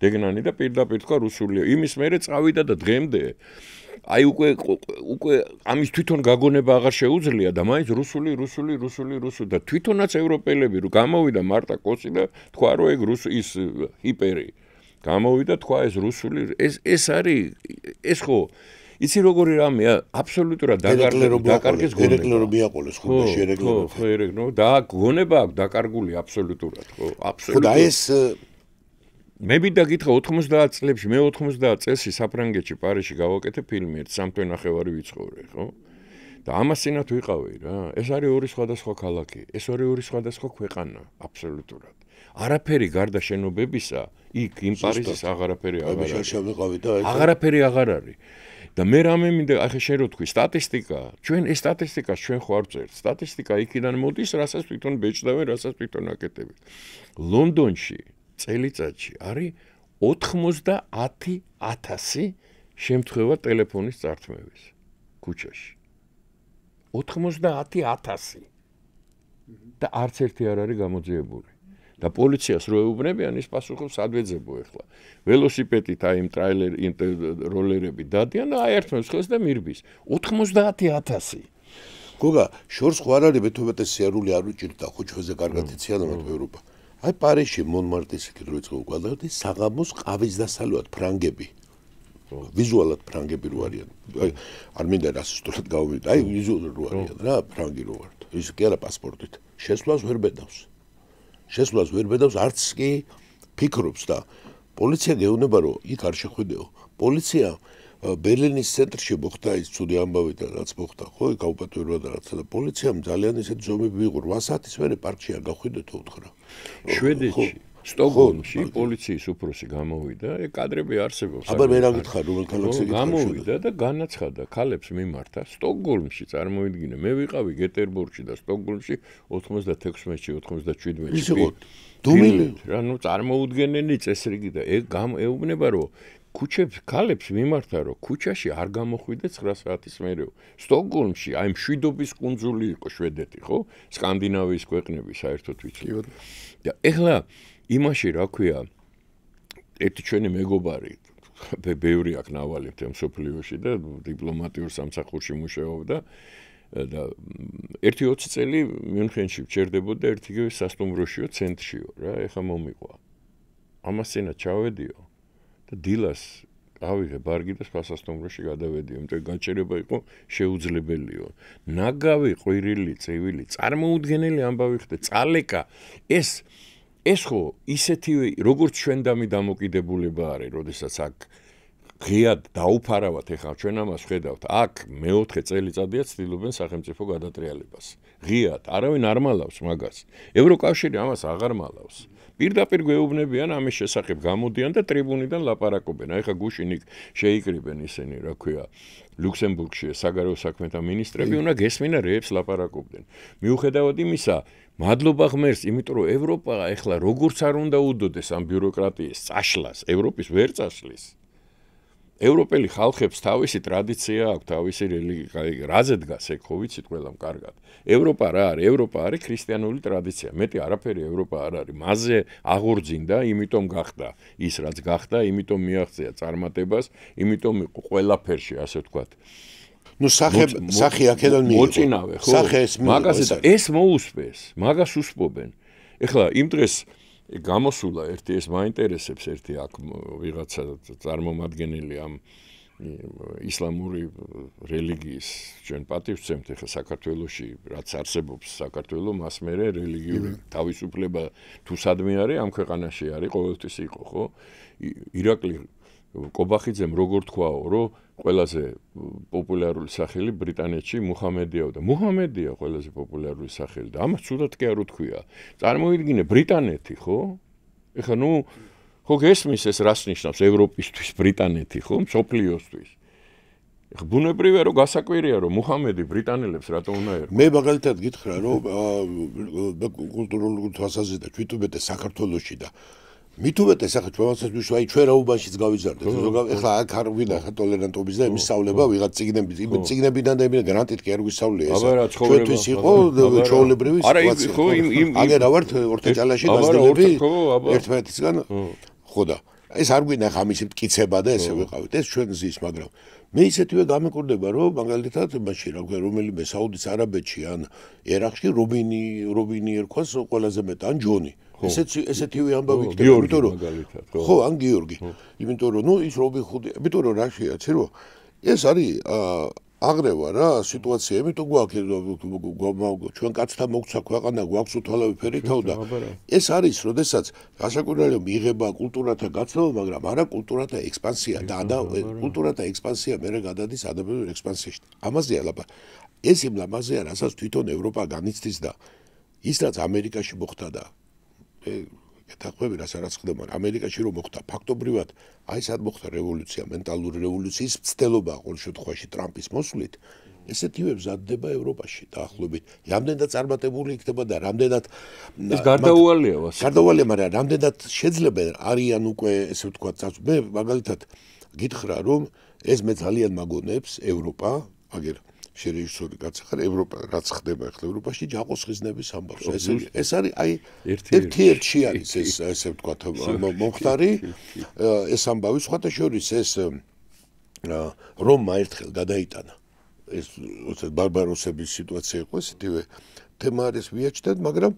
[SPEAKER 2] დეგნანი და პირდაპირ თქვა რუსულია იმის მერე წავიდა და დღემდე აი უკვე ამის თვითონ გაგონება აღარ შეუძლია და მაინც რუსული და თვითონაც ევროპელები რომ გამოვიდა მარტა კოსი და თქვა რომ ეგ ის ჰიპერი გამოვიდა თქვა ეს რუსული ეს არის ეს ხო იცი როგორი რამეა აბსოლუტურად დაკარგეს გონება
[SPEAKER 3] ერეკლერო მიაყოლეს ხუბაში
[SPEAKER 2] ერეკლერო და გონება აქვს დაკარგული აბსოლუტურად ხო აბსოლუტურად
[SPEAKER 3] და ეს
[SPEAKER 2] მე მინდა გითხრა 90 წლებში მე 90 წელს საფრანგეთში პარიზში გავაკეთე ფილმი 1.5 ვიცხოვრე ხო და ამას წინათ ვიყავი რა ეს არის ორი სხვადასხვა ქალაქი ეს ორი სხვადასხვა ქვეყანა აბსოლუტურად არაფერი გარდა შენობებისა იქ იმ პარიზის აღარაფერი აღარაფერი აღარ არის და მე რამე მინდა ახლა შენ რო თქვი სტატისტიკა ჩვენ ეს სტატისტიკას ჩვენ ხო არ წერთ სტატისტიკა იქიდან მოდის რასაც თვითონ ბეჭდავენ რასაც თვითონ აკეთებენ ლონდონში წელიწადში არის 90,000 შემთხვევა ტელეფონის წართმევის ქუჩაში 90,000 და არც ერთი არ არის გამოძიებული და პოლიციას რო ეუბნებიან ის პასუხობს ადვეძებო ეხლა ველოსიპედით აი იმ როლერები დადიან და აერთმევს ხელს და მირბის 90,000
[SPEAKER 3] გოგა შორს ხო არ არის მეთომეტე სიარული არ უჭირდა ხო ჩვენზე კარგად იციან ამ ევროპა აი პარიზში მონმარტრის იქით რო იწყო გვალდადი საღამოს ყავის დასალვად ფრანგები ვიზუალად ფრანგები რო არიან აი არ მინდა რასისტულად გავვიდა აი ვიზუალურად რო არიან რა ფრანგი რო ვართ ის კი არა პასპორტით შესვლას ვერ ბედავს არც კი ფიქრობს და პოლიცია გეუბნება რომ იქ არ შეხვიდეო პოლიცია ბერლინის ცენტრში მოხდა ის ცუდი ამბავი და რაც მოხდა ხო იქ აუპატიურება და რაცა და პოლიციამ ძალიან ისეთი ზომები მიიღო 8 საათის მერე პარკში არ გახვიდეთო უთხრა
[SPEAKER 2] შვედეთში სტოკჰოლმში პოლიციის უფროსი გამოვიდა ეგ კადრები არსებობს
[SPEAKER 3] აბა მე რა გითხარ რომელ ქალაქზე გითხარ
[SPEAKER 2] გამოვიდა და განაცხადა ქალებს მიმართა სტოკჰოლმში წარმოიდგინე მე ვიყავი გეტერბურგში და სტოკჰოლმში 96-ში 97-ში
[SPEAKER 3] ის იყო დუმილი
[SPEAKER 2] რა ნუ წარმოუდგენელი წესრიგი და ეგ ეუბნება რომ ქუჩებს ქალებს მიმართა რომ ქუჩაში არ გამოხვიდე 9 საათის მერე სტოკჰოლმში აი მშვიდობის კუნძული იყო შვედეთი ხო სკანდინავიის ქვეყნები საერთოდ ვიცი და ეხლა იმაში რა ქვია ერთი ჩვენი მეგობარი ბევრი აქ ნავალი მთელ მსოფლიოში და დიპლომატიურ სამსახურში მუშაობდა და 1-20 წელი მიუნხენში ვჩერდებოდა ერთიგივე სასტუმროშიო ცენტრშიო რა ეხლა მომიყვა ამას წინა ჩავედიო და დილას ავიღე ბარგი და სხვა სასტუმროში გადავედიო იმიტომ გაჩერება იყო შეუძლებელიო ნაგავი ყვირილი წევილი წარმოუდგენელი ამბავი ხდა წალეკა ეს ხო ისეთი როგორც ჩვენდამი დამოკიდებულება არის როდესაც აქ ღიად დაუფარავად ეხლა ჩვენ ამას ხედავთ აქ მეოთხე წელიწადია ცდილობენ სახელმწიფო გადატრიალებას ღიად არავინ არ მალავს მაგას ევროკავშირი ამას აღარ მალავს პირდაპირ გვეუბნებიან ამის შესახებ გამოდიან და ტრიბუნიდან ლაპარაკობენ აი ხა გუშინ იქ შეიკრიბენ ისინი რა ქვია ლუქსემბურგში საგარეო საქმეთა მინისტრები უნდა გესმინა რეებს ლაპარაკობდნენ მიუხედავად იმისა მადლობა ღმერთს იმიტომ რომ ევროპა ეხლა როგორც არ უნდა უდოდეს ამ ბიუროკრატიის წაშლას ევროპის ვერ წაშლის ევროპელი ხალხებს თავისი ტრადიცია აქვს, თავისი რელიგია, რაზე დგას ეგ ხო ვიცით ყველამ კარგად. ევროპა რა არის? ევროპა არის ქრისტიანული ტრადიცია. მეტი არაფერი ევროპა არ არის. მასზე აღორძინდა, იმიტომ გახდა ის რაც გახდა, იმიტომ მიაღწია წარმატებას, იმიტომ იყო ყველაფერში, ასე ვთქვათ.
[SPEAKER 3] ნუ სახე აქედან მიიღო.
[SPEAKER 2] მოწინავე, ხო?
[SPEAKER 3] სახე ეს
[SPEAKER 2] მაგაზე ეს მოუსწეს, მაგას უსწობენ. ეხლა იმ დღეს გამოსულა ერთი ეს მაინტერესებს ერთი აქ ვიღაცა წარმომადგენელი ამ ისლამური რელიგიის ჩვენ პატივცემთ ახლა საქართველოში რაც არსებობს საქართველო მას მერე რელიგიური თავისუფლება თუ სადმე არის ამ ქვეყანაში არის ყოველთვის იყო ხო ირაკლი კობახიძემ როგორ თქვაო რომ ყველაზე პოპულარული სახელი ბრიტანეთში მუჰამედია და მუჰამედია ყველაზე პოპულარული სახელი და ამას ცუდად კი არ უთქვია წარმოიდგინე ბრიტანეთი ხო ეხლა ნუ ხო გესმის ეს რას ნიშნავს ევროპისთვის ბრიტანეთი ხო მსოფლიოსთვის ეხლა ბუნებრივია რომ გასაკვირია რომ მუჰამედი ბრიტანელებს რატო უნდა ერქვა
[SPEAKER 3] მე მაგალითად გითხრა რომ კულტურული თვალსაზრისით თვითუბეთე საქართველოში და მით უმეტეს ახლა ჩვენსაც ვიშვა აი ჩვენ რაუბანშიც გავიზარდეთ ეხლა აქ არ ვიდა ხა ტოლერანტობის და იმის სწავლება ვიღაც ციგნებიდან და იმიდან გრანტით კი არ გვისწავლია ეს ჩვენთვის იყო ჩვეულებრივი სიტუაცია აგერ ავართ ორთეჭალაში გაზრდები ერთმანეთისგან ხო და ეს არ გვინდა ხა ამის მტკიცება და ესე ვიყავით ეს ჩვენ ზის მაგრამ მე ისეთივე გამეკურდება რომ მაგალითად მაშინ რა ქვია რომელიმე საუდის არაბეთში ან ერაყში რობინი ერქვას ყველაზე მეტ ან ჯონი ესეთივე ამბავი იქნება იმიტომ რომ ხო ან გიორგი იმიტომ რომ ნუ ის რობი ხუთი იმიტომ რომ რა შეაცი რომ ეს არის აღრევა რა სიტუაცია იმიტომ გვაქვს ჩვენ კაცთა მოგცა ქვეყანა გვაქვს უთვალავი ფერი თავ და ეს არის როდესაც გასაკვირველია მიიღება კულტურათა გაცნობა მაგრამ არა კულტურათა ექსპანსია და კულტურათა ექსპანსია მერე გადადის ადამიანურ ექსპანსიაში ამაზეა ლაპარაკი ეს იმ ლამაზეა რასაც თვითონ ევროპა განიცდის და ის რაც ამერიკაში მოხდა და ეთაყვები რასაც ხდება ამერიკაში რომ მოხდა ფაქტობრივად აი სად მოხდა რევოლუცია მენტალური რევოლუციის მცდელობა ყოველ შემთხვევაში ტრამპის მოსვლით ესეთივე მზადდება ევროპაში დაახლოებით რამდენად წარმატებული იქნება და რამდენად
[SPEAKER 2] ეს გარდაუვალია
[SPEAKER 3] მაგრამ რამდენად შეძლებენ არიან უკვე ესე ვთქვათ მე მაგალითად გითხრა რომ ეს მე ძალიან მაგონებს ევროპა აგერ შერეჟისორი გაცახარ ევროპა რაც ხდება ახლა ევროპაში ჯაყოს ხიზნების ამბავს ეს არის აი ერთ-ერთი არის ეს ესე ვთქვათ მომხდარი ეს ამბავი სხვათა შორის ეს რომმა ერთხელ გადაიტანა ეს ბარბაროსების სიტუაცია იყო ესეთივე თემა არის ვიაჩდეთ მაგრამ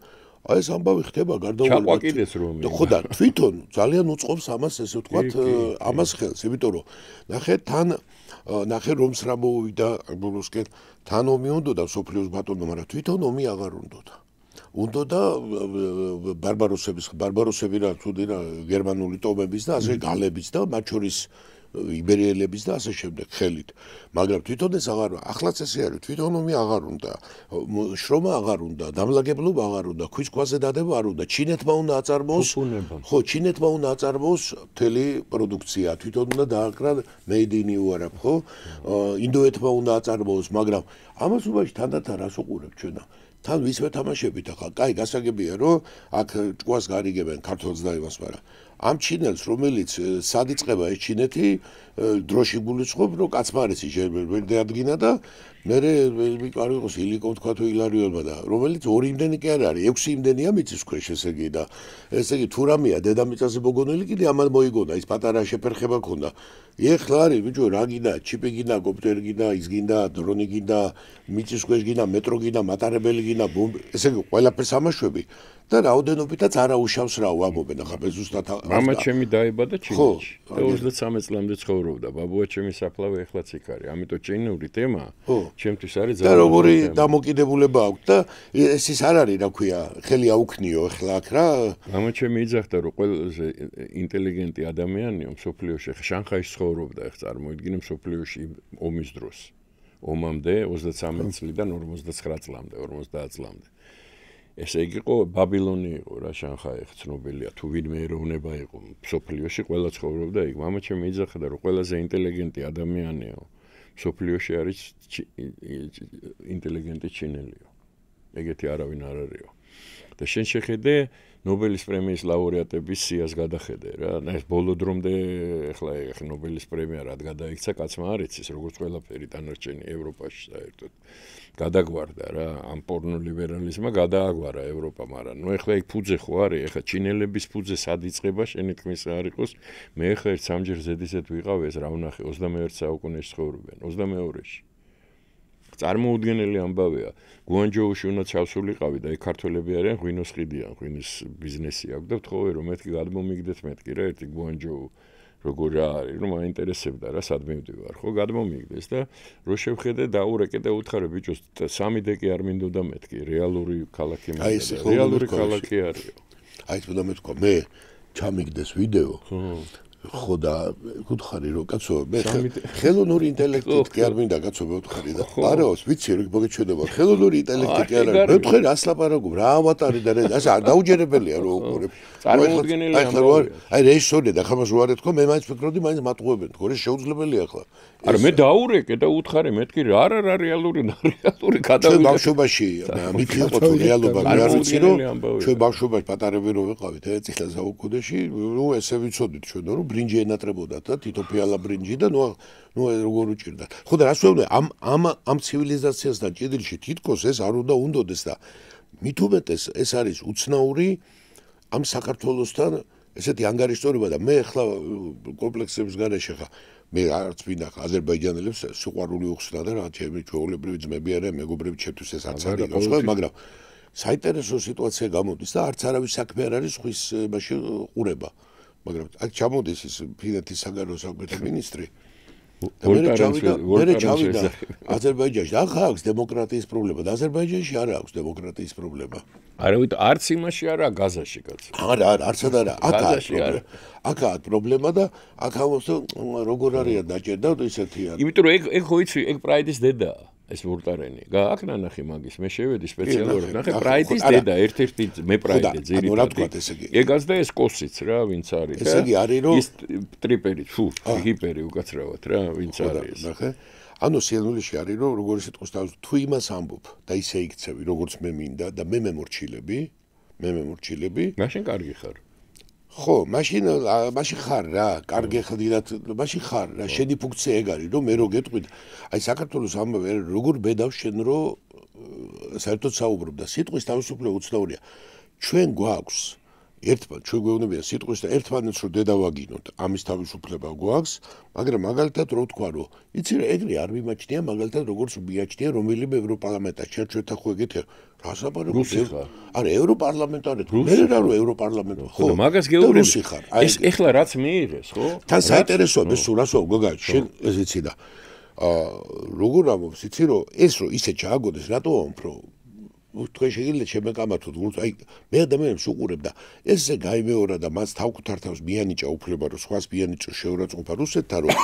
[SPEAKER 3] აი ეს ამბავი ხდება გარდაუვალებად ხო და თვითონ ძალიან უწყობს ამას ესე ვთქვათ ამას ხელს იმიტომ რომ ნახე რომს რა მოვიდა ბოლოსკენ თან ომი უნდოდა სოფლიოს ბატონო მაგრამ თვითონ ომი აღარ უნდოდა ბარბაროსები რა თუდი რა გერმანული ტომების და ასე გალების და მათ შორის იბერიელების და ასე შემდეგ ხელით მაგრამ თვითონ ეს აღარ ახლაც ესე არის თვითონ ომი აღარ უნდა შრომა აღარ უნდა დამლაგებლობა აღარ უნდა ქვის ქვაზე დადება არ უნდა ჩინეთმა უნდა აწარმოოს ხო ჩინეთმა უნდა აწარმოოს მთელი პროდუქცია თვითონ უნდა დააკრა made in Europe ხო ინდოეთმა უნდა აწარმოოს მაგრამ ამას უბაში თანდათან რას უყურებ ჩვენა თან ვის ვეთამაშებით ახლა კაი გასაგებია რომ აქ ჭკუას გარიგებენ ქართულს და იმას მაგრამ ამ ჩინელს რომელიც სად იწყება ეს ჩინეთი დროში გულისხმობ რომ კაცმარესი შეიძლება ადგინა და მერე არ იყოს ილიკო თქვა თუ ილარიონმა და რომელიც ორი იმდენი კი არ არის 6 იმდენია მიწის ქვეშ ესე იგი და ესე იგი თუ რამეა დედამიწაზე მოგონილი კიდე ამან მოიგონა ის პატარა შეფერხება ქონდა ეხლა არის ბიჭო რა გინდა ჩიპი გინდა კომპიუტერი გინდა ის გინდა დრონი გინდა მიწის ქვეშ გინდა მეტრო გინდა მატარებელი ინა ბომბი, ესე იგი ყველაფერს ამაშვები და რაოდენობითაც არაუშავს რა ვამობენ ახლა მე ზუსტად
[SPEAKER 2] მამა ჩემი დაიბადა ჩინეთში და 33 წლამდე ცხოვრობდა ბაბუა ჩემი საფლავი ეხლაც იქ არის ამიტომ ჩინური თემა ჩემთვის არის
[SPEAKER 3] და როგორი დამოკიდებულება აქვს და ეს ის არ არის რა ქვია ხელი აუქნიო ახლა აქ რა
[SPEAKER 2] მამა ჩემი იძახდა რომ ყველაზე ინტელიგენტი ადამიანია მსოფლიოში ხა შანხაიში ცხოვრობდა ეხ წარმოიდგინე მსოფლიოში ომის დროს ომამდე 33 წლიდან 59 წლამდე 50 წლამდე ესე იგი იყო ბაბილონი იყო რა შანხაი ცნობილია თუ ვინმე ეროვნება იყო მსოფლიოში ყველა ცხოვრობდა იქ მამა ჩემი იძახდა რომ ყველაზე ინტელიგენტი ადამიანია მსოფლიოში არის ინტელიგენტი ჩინელიო ეგეთი არავინ არ არისო და შენ შეხედე ნობელის პრემიის ლაურეატების სიას გადახედე რა ეს ბოლო დრომდე ახლა ნობელის პრემია რად გადაიქცა კაცმა არ იცის როგორც ყველაფერი დანარჩენი ევროპაში საერთოდ გადაგვარდა რა ამ პორნო ლიბერალიზმმა გადააგვარა ევროპა მაგრამ ნუ ახლა იქ ფუძე ხო არის ახლა ჩინელების ფუძე სად იწყება შენი თქმის არ იყოს მე ახლა ერთ სამჯერ ზედიზედ ვიყავ ეს რა ვნახე 21 საუკუნეში ცხოვრობენ 22-ში წარმოუდგენელი ამბავია გუანჯოუში უნდა ჩავსულიყავი და იქ ქართველები არიან ღვინოს ხიდიან ღვინის ბიზნესი აქვს და ვთხოვე რომ მეთქი გადმომიგდეთ მეთქი რა ერთი გუანჯოუ როგორ რა არის რომ მაინტერესებდა რა სად მივდივარ ხო გადმომიგდეს და რო შევხედე დაურეკე და უთხარე ბიჭოს 3 დეკი არ მინდოდა მეთქი რეალური ქალაქი მინდოდა რეალური ქალაქი არისო
[SPEAKER 3] აი თუნდა მეთქვა მე ჩამიგდეს ვიდეო ხო და გუთხარი რომ კაცო მე ხელოვნური ინტელექტით კი არ მინდა კაცო მე ვთხარი და არაოს ვიცი რომ მოგეჩვენება ხელოვნური ინტელექტი კი არ არის მე ვთხარი რას ლაპარაკობ რა ავატარი და ასე არ დაუჯერებელია რომ უყურებ
[SPEAKER 2] წარმოუდგენელი ამბავია
[SPEAKER 3] აი რეჟისორი და ხამას რო არ ეთქო მე მაინც ფიქრობდი მაინც მატყუებენ თქო რა შეუძლებელია ახლა
[SPEAKER 2] არა მე დაურეკე და უთხარი მეთქი რა არა რეალური გადავიდა
[SPEAKER 3] ბავშვობაში მითი იყო თუ რეალობა მე არ ვიცი რომ ჩვენ ბავშვობაში პატარები რო ვიყავით წინა საუკუნეში ნუ ესე ვიცოდით ჩვენ რომ ბრინჯი ენატრებოდათ და თითო ფიალა ბრინჯი და ნუ როგორ უჭირდათ. ხო და რას ვეუბნე ამ ცივილიზაციასთან ჭიდილში თითქოს ეს არ უნდა უნდოდეს და მით უმეტეს ეს არის უცნაური ამ საქართველოსთან ესეთი ანგარიშტორება და მე ახლა კომპლექსების გარეშე ხა მე არც მინდა აზერბაიჯანელებს სიყვარული უხსნა და რა ჩემი ჩვეულებრივი ძმები არიან მეგობრები ჩემთვის ეს არც არის ხო მაგრამ საინტერესო სიტუაცია გამოდის და არც არავის საქმე არ არის ხვის მაშინ ყურება მაგრამ აქ ჩამოდის ის ფინეთის საგარეო საქმეთა მინისტრი მე ჩავიდა აზერბაიჯანში ახლა აქვს დემოკრატიის პრობლემა და აზერბაიჯანში არ აქვს დემოკრატიის პრობლემა
[SPEAKER 2] არა არც იმაში არა გაზაში კაცო
[SPEAKER 3] არა არცად არა აქაა პრობლემა და აქ როგორ არიან დაჭერდა ისეთია
[SPEAKER 2] იმიტომ რომ ეგ ხო იცი ეგ პრაიდის დედაა ეს ვურტარენი გააკ ნანახი მაგის მე შევედი სპეციალურად ნახე პრაიდის დედა ერთ-ერთი მე პრაიდი ძირითადად ეგაც და ეს კოსიც რა ვინც არის
[SPEAKER 3] ესე იგი არის რომ
[SPEAKER 2] ის ტრიპერი ფუ ჰიპერი უკაცრავად რა ვინც არის
[SPEAKER 3] ნახე ანუ სიენულში არის რომ როგორი სიტყვის თავის თუ იმას ამბობ და ისე იქცევი როგორც მე მინდა და მე მემორჩილები
[SPEAKER 2] მაშინ კარგი ხარ
[SPEAKER 3] ხო, მაშინ ხარ რა, კარგი ხდიდათ, მაშინ ხარ რა, შენი ფუნქცია ეგ არის, რომ მე რო გეტყვით, აი საქართველოს ამბავი როგორ ბედავს შენ რო საერთოდ საუბრობ და სიტყვის თავისუფლება უცნაურია. ჩვენ გვაქვს ერთმანეთს ჩვენ გვეუბნებიან სიტყვის და ერთმანეთს რო დედავაგინოთ, ამის თავისუფლება გვაქვს, მაგრამ მაგალითად რო თქვა რომ იცი რა ეგრე არ მიმაჩნია მაგალითად როგორც მიაჩნია რომელიმე ევროპარლამენტაში ჩვენ ხო ეგეთი რას აპარაკობ არა ევროპარლამენტარეთ მე რა რო ევროპარლამენტო
[SPEAKER 2] ხო მაგას გეუბნები ეს ეხლა რაც მიიღეს ხო
[SPEAKER 3] თან საინტერესოა მე სულ რას ვაგაგა შენ ეს იცი და როგორ ამბობს იცი რომ ეს რო ისე ჩააგოდეს რატო ამფრო თქვენ შეგიძლია შემეკამათოთ აი მე ადამიანებს უყურებ და ესე გაიმეორა და მას თავკუთარ თავს მიანიჭა უფლება რომ სხვას მიანიჭოს შეურაცხყოფა რუსეთთან რომ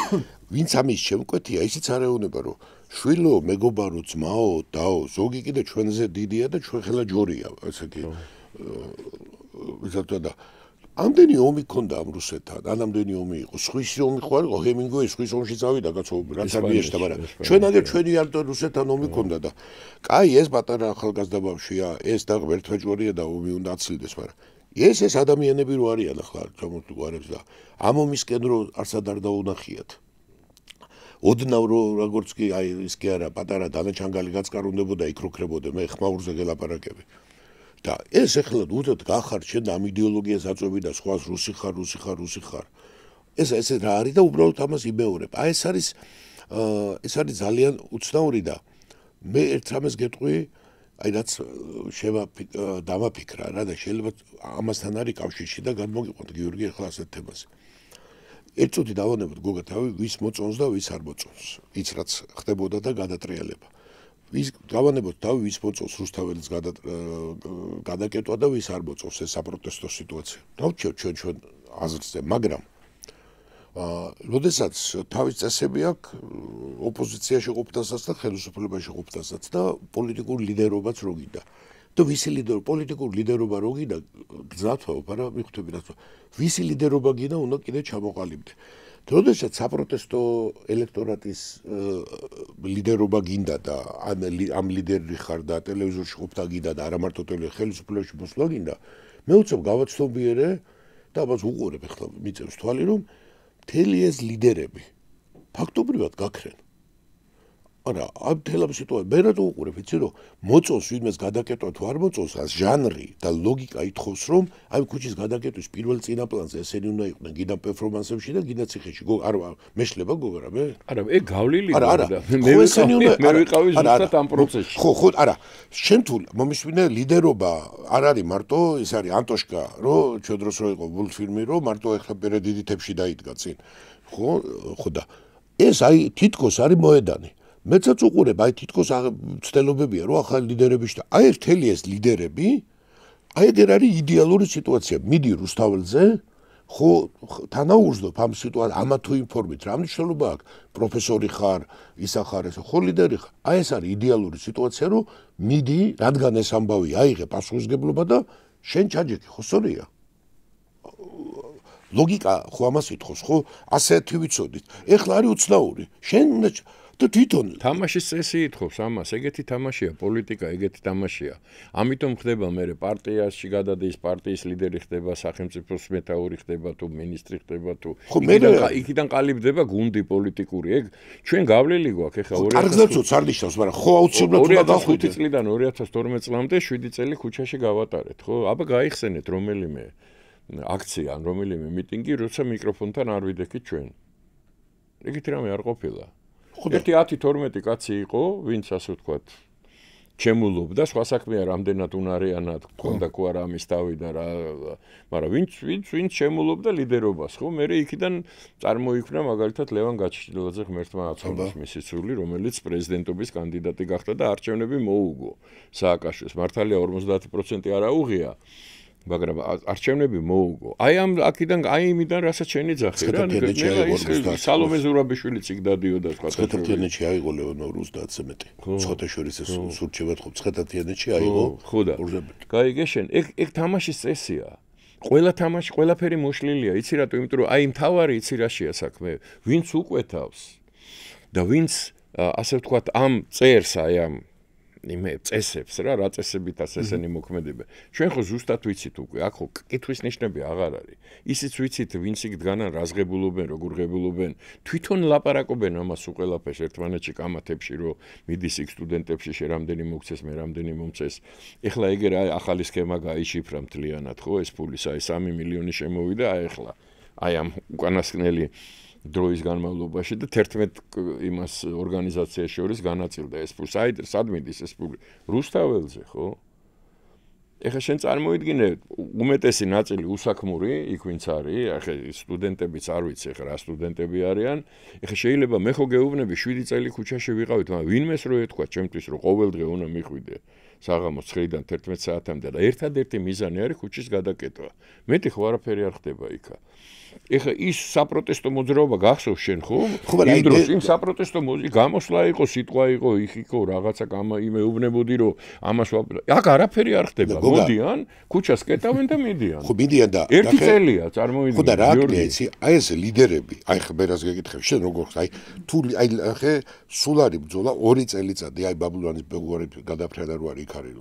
[SPEAKER 3] ვინც ამის შემკვეთია ისიც არ ეუბნება რომ შვილო მეგობარო ძმაო დაო ზოგი კიდე ჩვენზე დიდია და ჩვენ ხელა ჯორია ესეთი ვიზარდა და ამდენი ომი ქონდა ამ რუსეთთან ანამდენი ომი იყო სხვის ომი ხო არის ჰემინგუეი სხვის ომში წავიდა კაცო რაცაბიეში და მაგრამ ჩვენ აგერ ჩვენი არ რუსეთთან ომი ქონდა და კაი ეს პატარა ახალგაზრდა ბავშვია ეს და ერთვეჭვარია და ომი უნდა აცილდეს მაგრამ ეს ადამიანები რო არიან ახლა ჩამოთუარებს და ამ ომისკენ რო არსად არ დაუნახიათ ოდნავ რო როგორც კი აი ის კი არა პატარა დანაჩანგალი გაწკარუნდებოდა იქ როქრებოდა მე ხმაურზე გელაპარაკები და ეს ახლა უთოთ გახარ შენ ამ იდეოლოგიას აწვევი და სხვას რუსი ხარ ეს რა არის და უბრალოდ ამას იმეორებ აი ეს არის ძალიან უცნაური და მე ერთ რამეს გეტყვი აი რაც დამაფიქრა რა და შეიძლება ამასთან არის კავშირში და გადმოგიყვანთ გიორგი ახლა ასეთ თემაზე. ერთ წუთი დავანებოთ გოგა თავი ვის მოწონს და ვის არ მოწონს. იც რაც ხდებოდა და გადატრიალება. ვის დავანებოთ თავი ვის მოწონს რუსთაველის გადაკეტვა და ვის არ მოწონს ეს საპროტესტო სიტუაცია. დავჩვენოთ ჩვენ აზრზე, მაგრამ როდესაც თავის წესები აქვს ოპოზიციაში ყოფნასაც და ხელისუფლებაში ყოფნასაც და პოლიტიკურ ლიდერობაც რო გინდა. და ვისი პოლიტიკურ ლიდერობა რო გინდა გზათვაო, არა მიხვდები რა თქმა. ვისი ლიდერობა გინდა უნდა კიდე ჩამოყალიბდე. როდესაც საპროტესტო ელექტორატის ლიდერობა გინდა და ამ ლიდერი ხარ და ტელევიზორში ყოფნა გინდა და არა მარტო ხელისუფლებაში მოსვლა გინდა, მე უცებ გავაცნობიერე და ამას უყურებ ახლა მიწევს თვალი რომ მთელი ეს ლიდერები ფაქტობრივად გაქრენ. არა, ამ თელამ სიტუაცია მე რა უყურებ, იცი რომ მოწონს ვინმეს გადაკეტვა თუ არ მოწონს, ამ ჟანრი და ლოგიკა ითხოვს რომ აი ქუჩის გადაკეტვის პირველ წინაპლანზე ესენი უნდა იყვნენ გიდა პერფორმანსებში და გიდა ციხეში. არა, მეშლება გოგო რა მე?
[SPEAKER 2] არა, ეგ გავლილი და მე ვიყავი ზუსტად ამ პროცესში.
[SPEAKER 3] ხო, არა. შენ თუ მომისმინე ლიდერობა არ არის მარტო, ის არის ანტოშკა, რომ ჩვენ დროს რო იყო მულტფილმი, რომ მარტო ეხლა პერედიდითებში დაიდგა წინ. ხო და ეს აი თითქოს არის მოედანი. მეცაც უყურებ, აი თითქოს ცდელობებია, რომ ახალი ლიდერები და აი მთელი ეს ლიდერები, აი ეგ არის იდეალური სიტუაცია. მიდი რუსთაველზე, ხო, თანაუგრძნობ ამ სიტუაციას, ამა თუ იმ ფორმით, რა მნიშვნელობა აქვს? პროფესორი ხარ, ისა ხარ, ეს ხო ლიდერი ხარ. აი ეს არის იდეალური სიტუაცია, რომ მიდი, რადგან ეს ამბავი აიღე პასუხისგებლობა და შენ ჩაჯექი, ხო სწორია? ლოგიკა ხო ამას ითხოვს, ხო? ასეთი ვიცოდით. ეხლა არის უცნაური. შენ უნდა და თვითონ
[SPEAKER 2] თამაშის წესი ითხოვს ამას, ეგეთი თამაშია, პოლიტიკა ეგეთი თამაშია. ამიტომ ხდება მე პარტიაში გადადის, პარტიის ლიდერი ხდება, სახელმწიფოს მეთაური ხდება თუ მინისტრი ხდება თუ იქიდან ყალიბდება გუნდი პოლიტიკური. ეგ ჩვენ გავლილი გვაქვს ეხლა
[SPEAKER 3] 2000 არ ნიშნავს, მაგრამ ხო აუცილებლად უნდა
[SPEAKER 2] დახვიდე. 2005 წლიდან 2012 წლამდე 7 წელი ქუჩაში გავატარეთ, ხო? აბა გაიხსენეთ რომელიმე აქცია, ან რომელიმე მიტინგი, როცა მიკროფონთან არ ვიდექით ჩვენ. ეგეთი რამე არ ყოფილა. ერთი 10-12 კაცი იყო, ვინც ასე ვთქვათ, ჩემულობდა, სხვა საქმეა რამდენად უნარიანად გქონდა ხო არა ამის თავი და რა, მაგრამ ვინც ჩემულობდა ლიდერობას, ხო? მე იქიდან წარმოიქმნა მაგალითად ლევან გაჩიჩილაძე ღმერთმა აცოლის მისი სული, რომელიც პრეზიდენტობის კანდიდატი გახდა და არჩევნები მოუგო სააკაშვილს. მართალია 50% არ აუღია. მაგრამ არჩევნები მოუგო. აი ამ აქიდან აი იმიდან რასაც შენი ძახი რა. სალომე ზურაბიშვილიც იქ დადიოდა სხვა.
[SPEAKER 3] ცხეთათიანეთში აიღო ლეონო 30-ზე. ცხეთაშორის ეს სურჩევად ხო ცხეთათიანეთში აიღო.
[SPEAKER 2] ხო და. გაიგე შენ, ეგ თამაშის წესია. ყველა თამაში, ყველაფერი მოშლილია. იცი რატო? იმიტომ რომ აი მთავარი იცი რაშია საქმე. ვინც უკვეთავს და ვინც ასე ვთქვათ ამ წერს აი ამ იმე წესებს რა წესებითაც ესენი მოქმედება. ჩვენ ხო ზუსტად ვიცით უკვე, აქ ხო კითხვის ნიშნები აღარ არის. ისიც ვიცით, ვინც იქ დგანან, რაზღებულობენ, როგორ ღებულობენ, თვითონ ლაპარაკობენ ამას უყელაფერს ერთმანეთში კამათებში, რომ მიდის იქ სტუდენტებში შერამდენი მოგცეს, მე რამდენი მომცეს. ეხლა ეგ რა ახალი სქემა გაიშიფრა მთლიანად, ხო, ეს ფულის აი 3 მილიონი შემოვიდა, აი ეხლა. აი ამ უკანასკნელი დროის განმავლობაში და 11 იმას ორგანიზაციაში შორის განაწილდა ეს ფული. სად მიდის ეს ფული? რუსთაველზე, ხო? ეხლა შენ წარმოიდგინე, უმეტესი ნაწილი უსაქმური, იქ ვინც არის, ეხლა სტუდენტებიც არ ვიცი, ეხლა რა სტუდენტები არიან. ეხლა შეიძლება მე ხო გეუბნები 7 წელი ქუჩაში ვიყავით, მაგრამ ვინმეს რო ეთქვა ჩემთვის, რომ ყოველ დღე უნდა მიხვიდე საღამოს 9-დან 11 საათამდე და ერთადერთი მიზანი არის ქუჩის გადაკეტვა. მეტი ხო არაფერი არ ხდება იქა. ეხლა ის საპროტესტო მოძრაობა გახსოვს შენ ხო? იმ დროს იმ საპროტესტო გამოსვლა იყო, სიტყვა იყო, იქ იყო რაღაცა იმეუბნებოდი რომ ამას აქ არაფერი არ ხდება. მოდიან, ქუჩას კეტავენ და მიდიან.
[SPEAKER 3] ხო, მიდიან და
[SPEAKER 2] ერთი წელია წარმოიდგინე.
[SPEAKER 3] ხო და რა აქ იცი, აი ეს ლიდერები, აი ხბერას გეკითხებ, შენ როგორ ხარ? აი თუ აი ხე სულ არის ბრძოლა 2 წელიწადი, აი ბაბულანის ბეგუარი გადაფრენა რო არის იქ არის,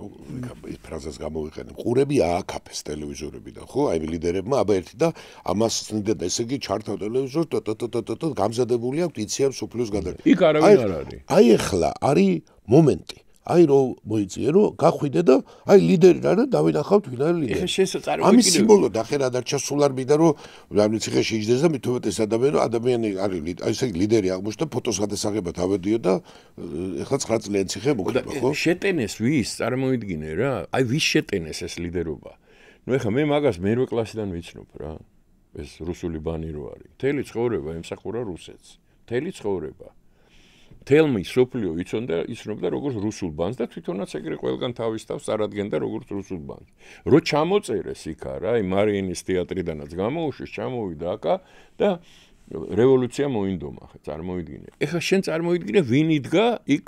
[SPEAKER 3] ის ფრაზას გამოვიყენებ. ყურები ააკაფეს ტელევიზორებიდან, ხო? აი ლიდერებმა აბა ერთი და ამას ესე იგი ჩართავ ტელევიზორს გამზადებული აქვს იციან სუფლიოს გადაკეთება.
[SPEAKER 2] იქ არავინ არ არის.
[SPEAKER 3] აი ახლა არის მომენტი. აი რომ მოიწიე რომ გახვიდე და აი ლიდერი რა და დავინახავთ ვინ არის ლიდერი. ამის სიმბოლო დახერა დარჩა სულ არ მინდა რომ რამე ციხეში იჯდეს და მით უმეტეს ადამიანი არის აი ესე ლიდერი აღმოჩნდა ფოტოს გადასაღებად ავედიო და ეხლა 9 წლიანი ციხე მოგდება ხო?
[SPEAKER 2] შეტენეს ვის წარმოიდგინე რა? აი ვის შეტენეს ეს ლიდერობა? ნუ ეხლა მე მაგას მერვე კლასიდან ვიცნობ რა. ეს რუსული ბანი რო არის. მთელი ცხოვრება ემსახურა რუსეთს. მთელი ცხოვრება. თელმი სოფლიო იცნობდა როგორც რუსულ ბანს და თვითონაც ეგრე ყველგან თავის თავს წარადგენდა როგორც რუსულ ბანს. რო ჩამოწერეს იქა რა, აი მარიენის თეატრიდანაც გამოუშვეს, ჩამოვიდა აკა და რევოლუცია მოინდომა, ხა წარმოიდგინე. ეხლა შენ წარმოიდგინე ვინ იდგა იქ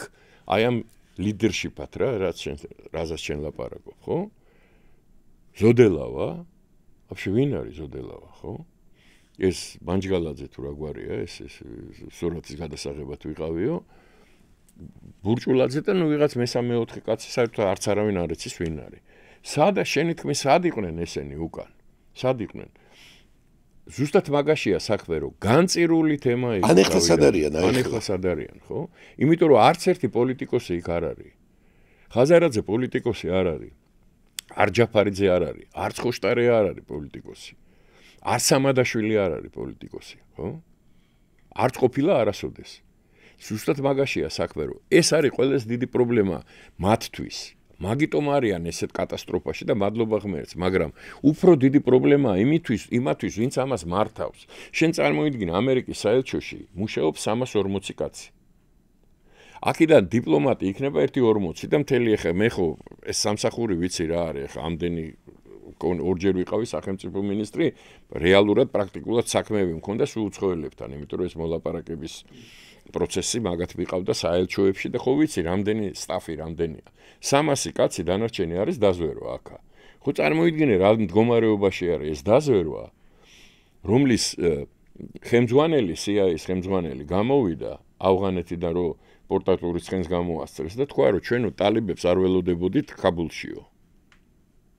[SPEAKER 2] აი ამ ლიდერშიპად რა, რაზეც შენ ლაპარაკობ, ხო? ზოდელავა? вообще ვინ არის ზოდელავა, ხო? ეს ბანჯგალაძე თუ რა გვარია ეს სურათის გადასაღებად ვიყავიო ბურჭულაძე და ნუ ვიღაც მესამე-4 კაცი საერთოდ არც არავინ არ იცის ვინ არის სადა შენი თქმის სად იყვნენ ესენი უკან სად იყვნენ ზუსტად მაგაშია საქმე რომ განწირული თემა იყო
[SPEAKER 3] ანეხლა სად არიან
[SPEAKER 2] ანეხლა სად არიან ხო იმიტომ რომ არც ერთი პოლიტიკოსი იქ არ არის ხაზარაძე პოლიტიკოსი არ არის არჯაფარიძე არ არის არც ხოშტარე არ არის პოლიტიკოსი არ სამადაშვილი არ არის პოლიტიკოსი, ხო? არც ყოფილა არასოდეს. ზუსტად მაგაშია საქმე, რომ ეს არის ყველაზე დიდი პრობლემა მათთვის. მაგიტომ არიან ესეთ კატასტროფაში და მადლობა ღმერთს, მაგრამ უფრო დიდი პრობლემაა იმათთვის, ვინც ამას მართავს. შენ წარმოიდგინე, ამერიკის საელჩოში მუშაობს 340 კაცი. აქედან დიპლომატი იქნება 1-40 და მთელი ეხა მე ხო ეს სამსახური ვიცი რა არის, ეხა ამდენი ორჯერ ვიყავი სახელმწიფო მინისტრი, რეალურად პრაქტიკულად საქმეები მქონდა სულ უცხოელებთან, იმიტომ რომ ეს მოლაპარაკების პროცესი მაგათ ვიყავდა საელჩოებში და ხო ვიცი, რამდენი სტაფი რამდენია. 300 კაცი დანარჩენი არის დაზვერვა აქა. ხო წარმოიდგინე რა მდგომარეობაში არის ეს დაზვერვა, რომლის ხელმძღვანელი CIA-ის ხელმძღვანელი გამოვიდა ავღანეთიდან რომ პორტატურის ცხენს გამოასწრეს და თქვა რომ ჩვენო ტალიბებს არ ველოდებოდით ქაბულშიო.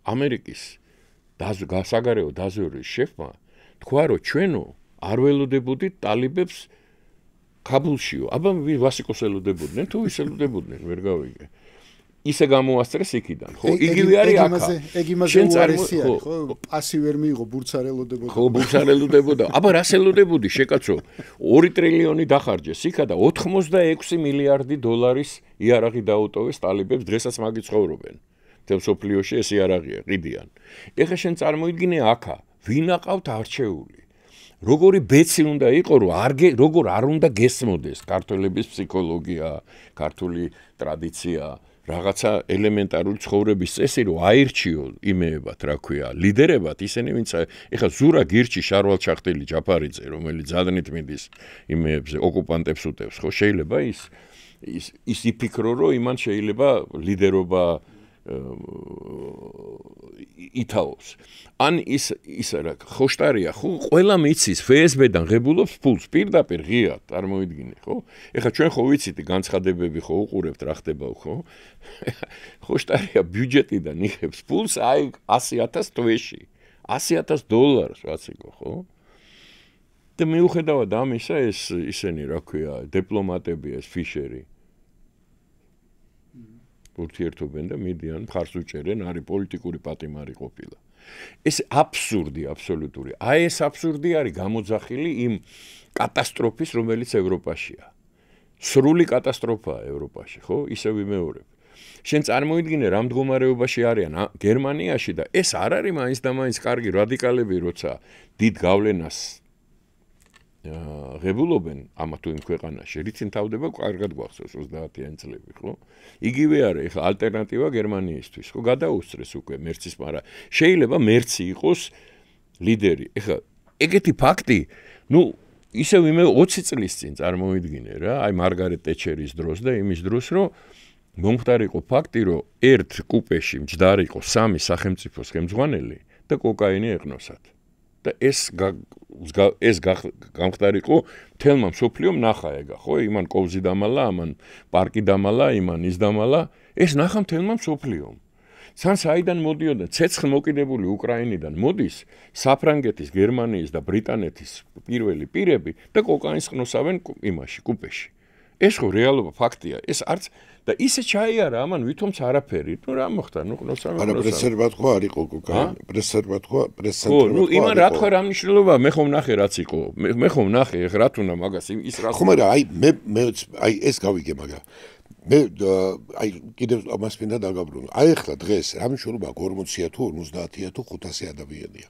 [SPEAKER 2] ამერიკის საგარეო დაზვერვის შეფმა თქვა რომ ჩვენო არ ველოდებოდით ტალიბებს ქაბულშიო. აბა ვასიკოს ელოდებოდნენ თუ ვის ელოდებოდნენ ვერ გავიგე. ისე გამოასწრეს იქიდან, ხო? იგივე არის აქა.
[SPEAKER 1] ეგ იმაზე უარესი არის, ხო? პასი ვერ მიიღო, ბურთს არ ელოდებოდა.
[SPEAKER 2] ხო, ბურთს არ ელოდებოდა. აბა რას ელოდებოდი, შეკაცო? 2 ტრილიონი დახარჯეს იქა და 86 მილიარდი დოლარის იარაღი დაუტოვეს ტალიბებს, დღესაც მაგით ცხოვრობენ. თელ სოფლიოში ეს იარაღია, ყიდიან. ეხლა შენ წარმოიდგინე აქა, ვინ აყავთ არჩეული? როგორი ბეცი უნდა იყო, რომ როგორ არ უნდა გესმოდეს ქართველების ფსიქოლოგია, ქართული ტრადიცია, რაღაცა ელემენტარული ცხოვრების წესი, რომ აირჩიო იმეებად, რა ქვია, ლიდერებად, ისინი ვინც ეხლა ზურა გირჩი შარვალ ჩახტილი ჯაფარიძე, რომელიც ზადნით მიდის იმეებზე, ოკუპანტებს უტევს, ხო, შეიძლება ის იფიქრო, რომ იმან შეიძლება ლიდერობა ითაობს. ან ის რა ხოშტარია, ხო, ყველა მიცის FSB-დან ღებულობს ფულს პირდაპირ ღიად, წარმოიდგინე, ხო? ეხლა ჩვენ ხო ვიცით განცხადებები ხო უყურებთ რა ხდება, ხო? ხოშტარია ბიუჯეტიდან იღებს ფულს აი 100,000 თვეში. $100,000 ვაციკო, ხო? და მიუხედავად ამისა ეს ისენი რა ქვია, დიპლომატები ეს ფიშერი ურთიერთობენ და მიდიან მხარს უჭერენ, არის პოლიტიკური პატიმარი ყოფილა. ეს აბსურდი აბსოლუტური. აი ეს აბსურდი არის გამოძახილი იმ კატასტროფის, რომელიც ევროპაშია. სრული კატასტროფაა ევროპაში, ხო? ისე ვიმეორებ. შენ წარმოიდგინე რა მდგომარეობაში არიან გერმანიაში და ეს არ არის მაინც და მაინც კარგი რადიკალები, როცა დიდ გავლენას ღებულობენ ამა თუ იმ ქვეყანაში, რითინ თავდება კარგად გვახსოვს 30-იანი წლები, ხო? იგივე არის, ეხლა ალტერნატივა გერმანიისთვის, ხო, გადაუსწრეს უკვე მერცის, მაგრამ შეიძლება მერცი იყოს ლიდერი. ეხლა ეგეთი ფაქტი, ნუ ისევ იმე 20 წლის წინ წარმოიდგინე რა, აი მარგარეტ ტეჩერის დროს და იმის დროს, რომ მომხდარიყო ფაქტი, რომ ერთ კუპეში მჯდარიყო 3 სახელმწიფოს ხელმძღვანელი და კოკაინი ეყნოსათ. და ეს გამხდარიყო თელმა მსოფლიომ ნახა ეგა, ხო? იმან კოვზი დამალა, ამან პარკი დამალა, იმან ის დამალა, ეს ნახა თელმა მსოფლიომ. სან საიდან მოდიოდა ცეცხლ მოკიდებული უკრაინიდან მოდის საფრანგეთის, გერმანიის და ბრიტანეთის პირველი პირები და კოკაინს ყნოსავენ იმაში, კუპეში. ეს ხო რეალობა ფაქტია. ეს არც და ისე ჩაიარა ამან ვითომც არაფერი. ნუ რა მოხდა? ნუ
[SPEAKER 3] არა პრესერბად ხო არ იყო კოკაინი. პრესერბად ხო პრესცენტრად.
[SPEAKER 2] ხო, ნუ იმან რა თქვა რა მნიშვნელობა მე ხომ ნახე რაც იყო. მე ხომ ნახე ეხ რა თუნდა მაგას ის რა
[SPEAKER 3] ხო მაგრამ მე ეს გავიგე მაგრამ მე კიდევ ამას მინდა დაგაბრუნო. ახლა დღეს რა მნიშვნელობა 40-ია თუ 50-ია თუ 500 ადამიანია.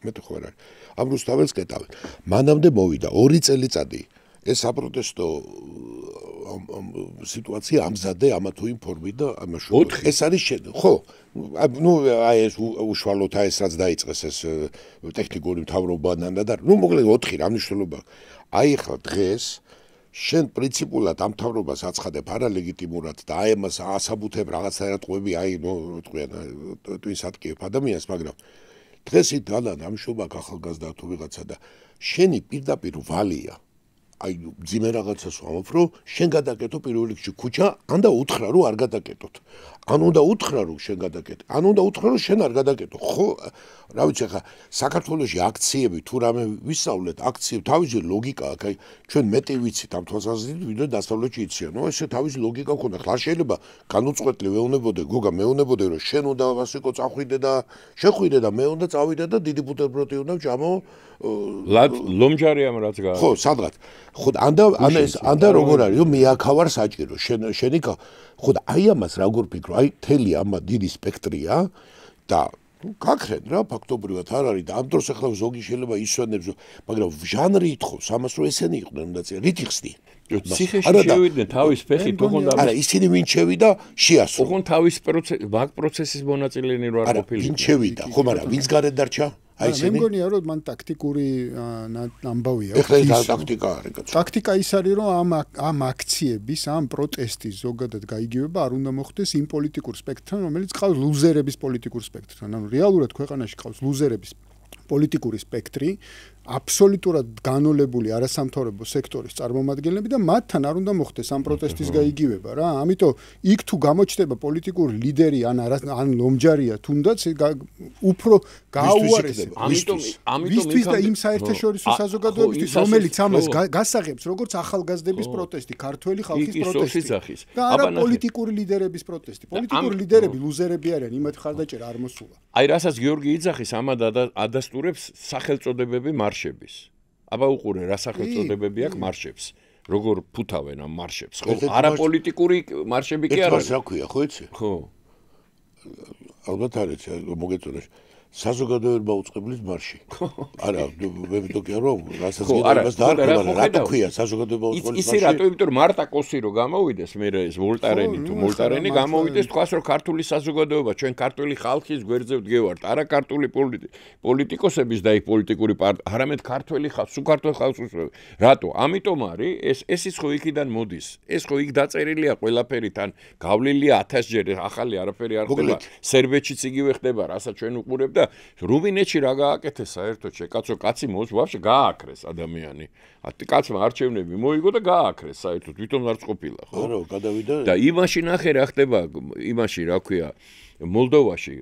[SPEAKER 3] მე ხო არ არის. ამ რუსთაველს კეტავენ. მანამდე მოვიდა 2 წელიწადი. ეს საპროტესტო სიტუაცია ამზადე ამა თუ იმ ფორმით და ამაშუქა. ეს არის ხო. ნუ ეს უშუალოდ ეს რაც დაიწყეს ეს ტექნიკური მთავრობანან და ნუ მოკლედ 4 რა მნიშვნელობა. ახლა დღეს შენ პრინციპულად ამ მთავრობას აცხადებ არალეგიტიმურად და ამას ასაბუთებ რაღაცაერად ყვები ნუ თქვენ ტვინს ატკიებ ადამიანს მაგრამ დღეს ის დალან ამ შობა ახალგაზრდა თუ ვიღაცა და შენი პირდაპირ ვალია ძიმე რაღაცას ვამბობ რომ შენ გადაკეთო პირველ რიგში ქუჩა ან და უთხრა რომ არ გადაკეთოთ ან უნდა უთხრა რომ შენ გადაკეთე ან უნდა უთხრა რომ შენ არ გადაკეთო ხო რა ვიცი ხა საქართველოში აქციები თუ რამე ვისწავლეთ აქციები თავისი ლოგიკა აქვს ჩვენ მეტი ვიცით ამ თვალსაზრისით ვიდრე დასავლეთში იციან ნუ ესე თავისი ლოგიკა ქონდა ხარ შეიძლება განუწყვეტლი ვეუბნებოდე გოგა მეუბნებოდე რომ შენ უნდა ვასიკო წახვიდე და შეხვიდე და მე უნდა წავიდე და დიდი ბუტერბროდი უნდა ვჭამო
[SPEAKER 2] ლომჯარიამ რაც გა
[SPEAKER 3] ხო სადღაც ხო ანდა როგორ არის რომ მე აქავარ საჭირო შენი ხო აი ამას როგორ ფიქრო აი თელი ამა დიდი სპექტრია და გაქრენ რა ფაქტობრივად არ არის და ამ დროს ახლა ზოგი შეიძლება ისვენებს მაგრამ ჟანრი ითხოვს ამას რომ ესენი იყვნენ უნდა წია რით იხსნი
[SPEAKER 2] ციხეში შევიდნენ თავის ფეხით ოღონდ
[SPEAKER 3] არა ისინი ვინ შევიდა შეასრულა
[SPEAKER 2] ოღონდ თავის პროცესის მონაწილენი რო არ ყოფილიყო
[SPEAKER 3] ვინ შევიდა ხო მაგრამ ვინც გარეთ დარჩა
[SPEAKER 1] აი მე მგონია რომ მან ტაქტიკური ამბავია
[SPEAKER 3] ეხლა ეს ტაქტიკა არის კაცო
[SPEAKER 1] ტაქტიკა ის არის რომ ამ აქციების ამ პროტესტის ზოგადად გაიგივება არ უნდა მოხდეს იმ პოლიტიკურ სპექტრთან რომელიც ყავს ლუზერების პოლიტიკურ სპექტრთან ანუ რეალურად ქვეყანაში ყავს ლუზერების პოლიტიკური სპექტრი აბსოლუტურად განოლებული არასამთავრობო სექტორის წარმომადგენლები და მათთან არ უნდა მოხდეს ამ პროტესტის გაიგივება რა ამიტომ იქ თუ გამოჩნდება პოლიტიკური ლიდერი ან ლომჯარია თუნდაც უფრო გაუარესება ამიტომ და იმ საერთაშორისო საზოგადოებისთვის რომელიც ამას გასაღებს როგორც ახალგაზრდების პროტესტი ქართველი ხალხის პროტესტი და არა პოლიტიკური ლიდერების პროტესტი პოლიტიკური ლიდერები ლუზერები არიან იმათ ხარდაჭერა არ მოსულა
[SPEAKER 2] აი რასაც გიორგი იძახის ამად ადასტურებს სახელწოდებები აბა უყურე რა სახელწოდებები აქვს მარშებს როგორ ფუთავენ ამ მარშებს ხო არაპოლიტიკური მარშები კი არა
[SPEAKER 3] ეს რა ქვია ხო იცი
[SPEAKER 2] ხო
[SPEAKER 3] ალბათ არის მოგეწონა საზოგადოება უწყებლის მარში არა მე ვიტყვი რომ რასაც გიდებას დაარქვა რა თქვია საზოგადოება უწყებლის
[SPEAKER 2] მარში ისი რატო იმიტომ რომ მარტა კოსი რო გამოვიდეს მე ეს ვოლტარენი თუ მოლტარენი გამოვიდეს თქვას რომ ქართული საზოგადოება ჩვენ ქართული ხალხის გვერდზე ვდგევართ არა ქართული პოლიტიკოსების და იქ პოლიტიკური არამედ ქართული ხალხი სულ ქართული ხალხს უსწრებ რატო ამიტომ არის ეს ის ხო იქიდან მოდის ეს ხო იქ დაწერილია ყველაფერი თან გავლილია 1000 ჯერ ახალი არაფერი არ ხდება სერბეთშიც იგივე ხდება რასაც ჩვენ უყურებთ და რუმინეთში რა გააკეთეს საერთოდ შეკაცო კაცი მოს ვაფშე გააკრეს ადამიანი კაცმა არჩევნები მოიგო და გააკრეს საერთოდ თვითონ არც ყოფილა ხო
[SPEAKER 3] არა გადავიდა
[SPEAKER 2] და იმაში ნახე რა ხდება იმაში რა ქვია მოლდოვაში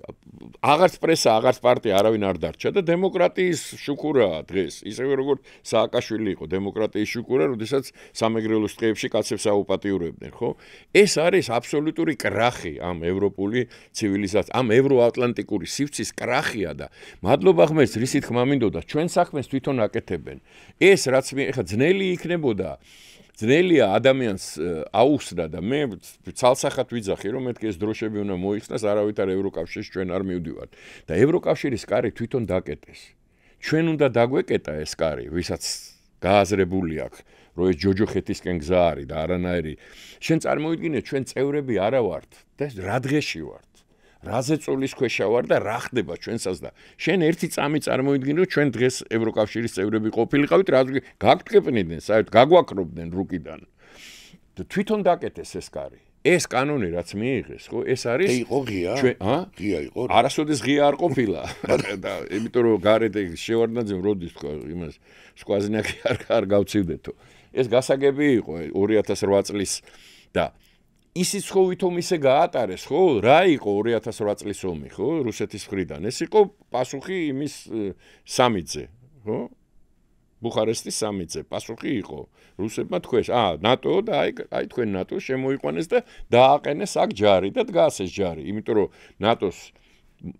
[SPEAKER 2] აღარც პრესა აღარც პარტია არავინ არ დარჩა და დემოკრატიის შუქურაა დღეს ისევე როგორც სააკაშვილი იყო დემოკრატიის შუქურა როდესაც სამეგრელოს ტყეებში კაცებს აუპატიურებდნენ ხო ეს არის აბსოლუტური კრახი ამ ევროპული ცივილიზაციის ამ ევროატლანტიკური სივრცის კრახია და მადლობა ღმერთს რისი თქმა მინდოდა ჩვენ საქმეს თვითონ აკეთებენ ეს რაც ეხა ძნელი იქნებოდა ძნელია ადამიანს აუხსნა და მე ცალსახად ვიძახი რომ მეთქი ეს დროშები უნდა მოიხსნას არავითარ ევროკავშირში ჩვენ არ მივდივართ და ევროკავშირის კარი თვითონ დაკეტეს ჩვენ უნდა დაგვეკეტა ეს კარი ვისაც გააზრებული აქვს რომ ეს ჯოჯოხეთისკენ გზა არის და არანაირი შენ წარმოიდგინე ჩვენ წევრები არა ვართ და რა დღეში ვართ რაზე წოლის ქვეშა ვარ და რა ხდება ჩვენსას და შენ ერთი წამი წარმოიდგინე რომ ჩვენ დღეს ევროკავშირის წევრები ყოფილიყავით რა გაგტკეპნიდნენ საერთოდ გაგვაქრობდნენ რუკიდან და თვითონ დაკეტეს ეს კარი ეს კანონი რაც მიიღეს ხო ეს არის
[SPEAKER 3] იყო ღია ღია იყო
[SPEAKER 2] არასოდეს ღია არ ყოფილა და იმიტომ რომ გარეთ შევარდნაძემ როდის თქვა იმას სკვაზინაკი არ გავცივდეთო ეს გასაგები იყო 2008 წლის და ისიც ხო ვითომ ისე გაატარეს ხო რა იყო 2008 წლის ომი ხო რუსეთის მხრიდან ეს იყო პასუხი იმის სამიძე ხო ბუხარესტის სამიტზე პასუხი იყო რუსებმა თქვეს ნატო და აი თქვენ ნატო შემოიყვანეს და დააყენეს აქ ჯარი და დგას ეს ჯარი იმიტომ რომ ნატოს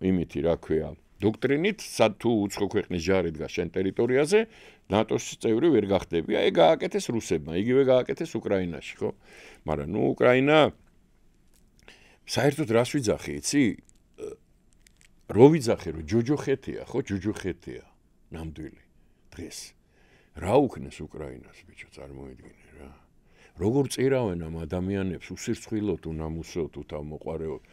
[SPEAKER 2] იმითი რა ქვია დოქტრინით თუ უცხო ქვეყნის ჯარი დგას შენ ტერიტორიაზე ნატოს წევრი ვერ გახდები აი გააკეთეს რუსებმა იგივე გააკეთეს უკრაინაში ხო მაგრამ ნუ უკრაინა საერთოდ რას ვიძახი იცი რო ვიძახი რომ ჯოჯოხეთია ხო ჯოჯოხეთია ნამდვილი დღეს რა უქნეს უკრაინას ბიჭო წარმოიდგინე რა როგორ წირავენ ამ ადამიანებს უსირცხვილოდ უნამუსოდ უთავმოყარეოდ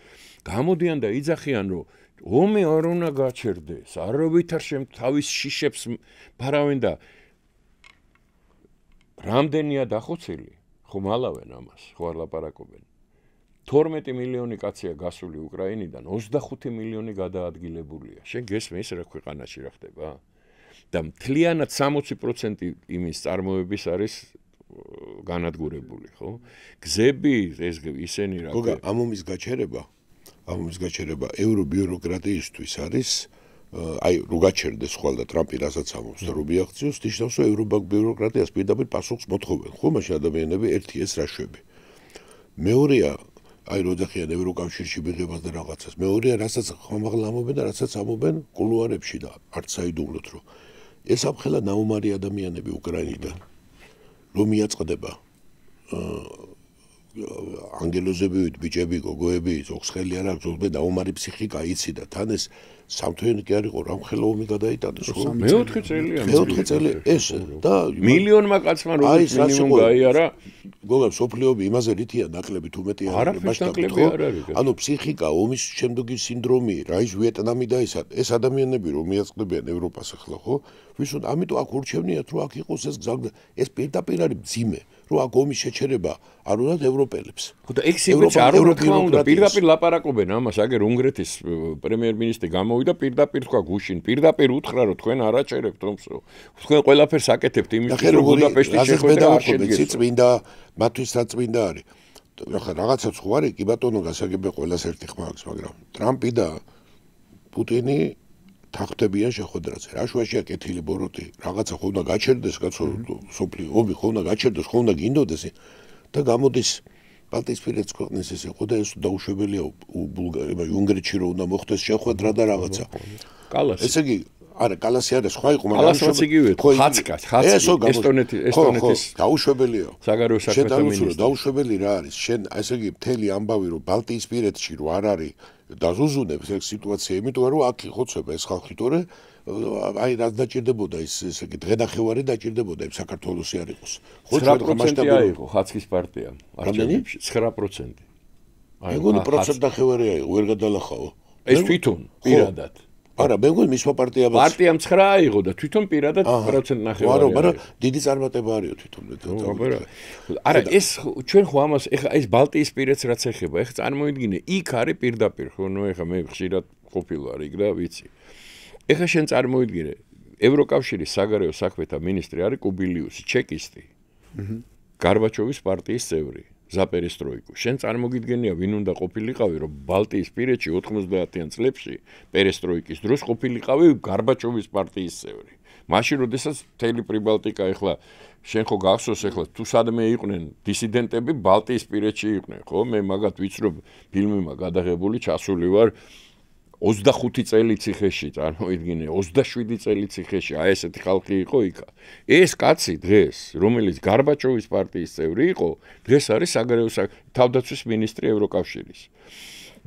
[SPEAKER 2] გამოდიან და იძახიან რომ ომი არ უნდა გაჩერდეს არავითარ თავის შიშებს ფარავენ და რამდენია დახოცილი ხომ ალავენ ამას ხო არ ლაპარაკობენ 12 მილიონი კაცია გასული უკრაინიდან 25 მილიონი გადაადგილებულია შენ გესმის რა ქვეყანაში რა ხდება და მთლიანად 60% იმის წარმოების არის განადგურებული ხო გზები ეს ისენი რა
[SPEAKER 3] გოგა ამ ომის გაჩერება ევრობიუროკრატიისთვის არის აი რო გაჩერდეს ხვალ და ტრამპი რასაც ამობს და რო მიაღწიოს ნიშნავს რომ ევრობიუროკრატიას პირდაპირ პასუხს მოთხოვენ ხო მაშინ ადამიანები ერთი ეს რა შვები მეორეა აი რო ძახიან ევროკავშირში მიღებას და რაღაცას მეორეა რასაც ხმამაღლა ამობენ და რასაც ამობენ კულუარებში და არც საიდუმლოთ რომ ეს ამხელა ნაუმარი ადამიანები უკრაინიდან რომ მიაწყდება ანგელოზები ბიჭები გოგოები ზოგხელი არ აქვს ზოგადად ნაუმარი ფსიქიკა იცი და თან ეს სამთვიანი კი არ იყო რამხელა ომი გადაიტანეს ხო
[SPEAKER 2] მეოთხე წელია
[SPEAKER 3] მეოთხე წელი ეს და
[SPEAKER 2] მილიონმა კაცმა როგორც მინიმუმ გაიარა
[SPEAKER 3] გოგა სოფლიობი იმაზე რითია ნაკლები თუ მეტი არ არის ანუ ფსიქიკა ომის შემდეგი სინდრომი რა ის ვიეტნამი და ეს ადამიანები რომ მიაწყდებიან ევროპას ახლა ხო ვის უნდა ამიტომ აქ ურჩევნიათ რომ აქ იყოს ეს გზა ეს პირდაპირ არის მძიმე რომ აქ ომის შეჩერება არ უნდათ ევროპელებს
[SPEAKER 2] ხო და ექსიპერტი არ უნდა თქმა უნდა პირდაპირ ლაპარაკობენ ამას აგერ უნგრეთის პრემიერ-მინისტრი გამოვიდა პირდაპირ თქვა გუშინ პირდაპირ უთხრა რომ თქვენ არ აჭერებთ ომსო თქვენ ყველაფერს აკეთებთ იმისთვის რომ ბუდაპეშტის შეხვედრა არ შედგეს
[SPEAKER 3] წმინდა მათთვის საწმინდა არის ახლა რაღაცაც ხო არის კი ბატონო გასაგებია ყველას ერთი ხმა აქვს მაგრამ ტრამპი და პუტინი თახტებიან შეხვედრაზე რა შუაშია კეთილი ბოროტი რაღაცა ხო უნდა გაჩერდეს კაცო სოფლიო ომი ხო უნდა გაჩერდეს ხო უნდა გინდოდეს და გამოდის ბალტიისპირეთის ქვეყნის ეს იყო და ეს დაუშვებელია ბულგარია უნგრეთში რომ უნდა მოხდეს შეხვედრა და რაღაცა
[SPEAKER 2] კალასი
[SPEAKER 3] ესე იგი არა კალასი არის სხვა იყო
[SPEAKER 2] მაგრამ კალასიც იგივე ხაცკა ესტონეთის
[SPEAKER 3] დაუშვებელია
[SPEAKER 2] საგარეო საქმეთა მინისტრი
[SPEAKER 3] დაუშვებელი რა არის შენ ესე იგი მთელი ამბავი რომ ბალტიისპირეთში რომ არ არის დაზუზუნებს ეს სიტუაცია იმიტომ რომ აქ ხოცება ეს ხალხი თორე აი რა დაჭირდებოდა ესე იგი დღენახევარი დაჭირდებოდა იმ საქართველოსი არ იყოს
[SPEAKER 2] ხო 9% აიღო ხაცკის პარტია არჩევნებში 9%
[SPEAKER 3] აი გონი პროცენტახევარი აიღო ვერ გადალახაო
[SPEAKER 2] ეს თვითონ პირადად
[SPEAKER 3] არა მე მგონი მისმა
[SPEAKER 2] პარტიამ 9 აიღო და თვითონ პირადად %ნახევარი
[SPEAKER 3] არა მაგრამ დიდი წარმატება არისო თვითონ
[SPEAKER 2] არა ეს ჩვენ ხო ამას ეხა ეს ბალტიისპირეთს რაც ეხება ეხა წარმოიდგინე იქ არის პირდაპირ ხო ნუ ეხა მე ხშირად ყოფილვარ იქ და ვიცი ეხა შენ წარმოიდგინე ევროკავშირის საგარეო საქმეთა მინისტრი არის კუბილიუსი ჩეკისტი გარბაჩოვის პარტიის წევრი ზაპერესტროიკუ. შენ წარმოგიდგენია ვინ უნდა ყოფილიყავი რომ ბალტიისპირეთში 90-იან წლებში პერესტროიკის დროს ყოფილიყავი გარბაჩოვის პარტიის წევრი. მაშინ როდესაც მთელი პრიბალტიკა ეხლა შენ ხო გახსოვს ეხლა თუ სადმე იყვნენ დისიდენტები ბალტიისპირეთში იყვნენ ხო მე მაგათ ვიცნობ ფილმმა გადაღებული ჩასული ვარ 25 წელი ციხეში წარმოიდგინე 27 წელი ციხეში აი ესეთი ხალხი იყო იქა ეს კაცი დღეს რომელიც გარბაჩოვის პარტიის წევრი იყო დღეს არის საგარეო თავდაცვის მინისტრი ევროკავშირის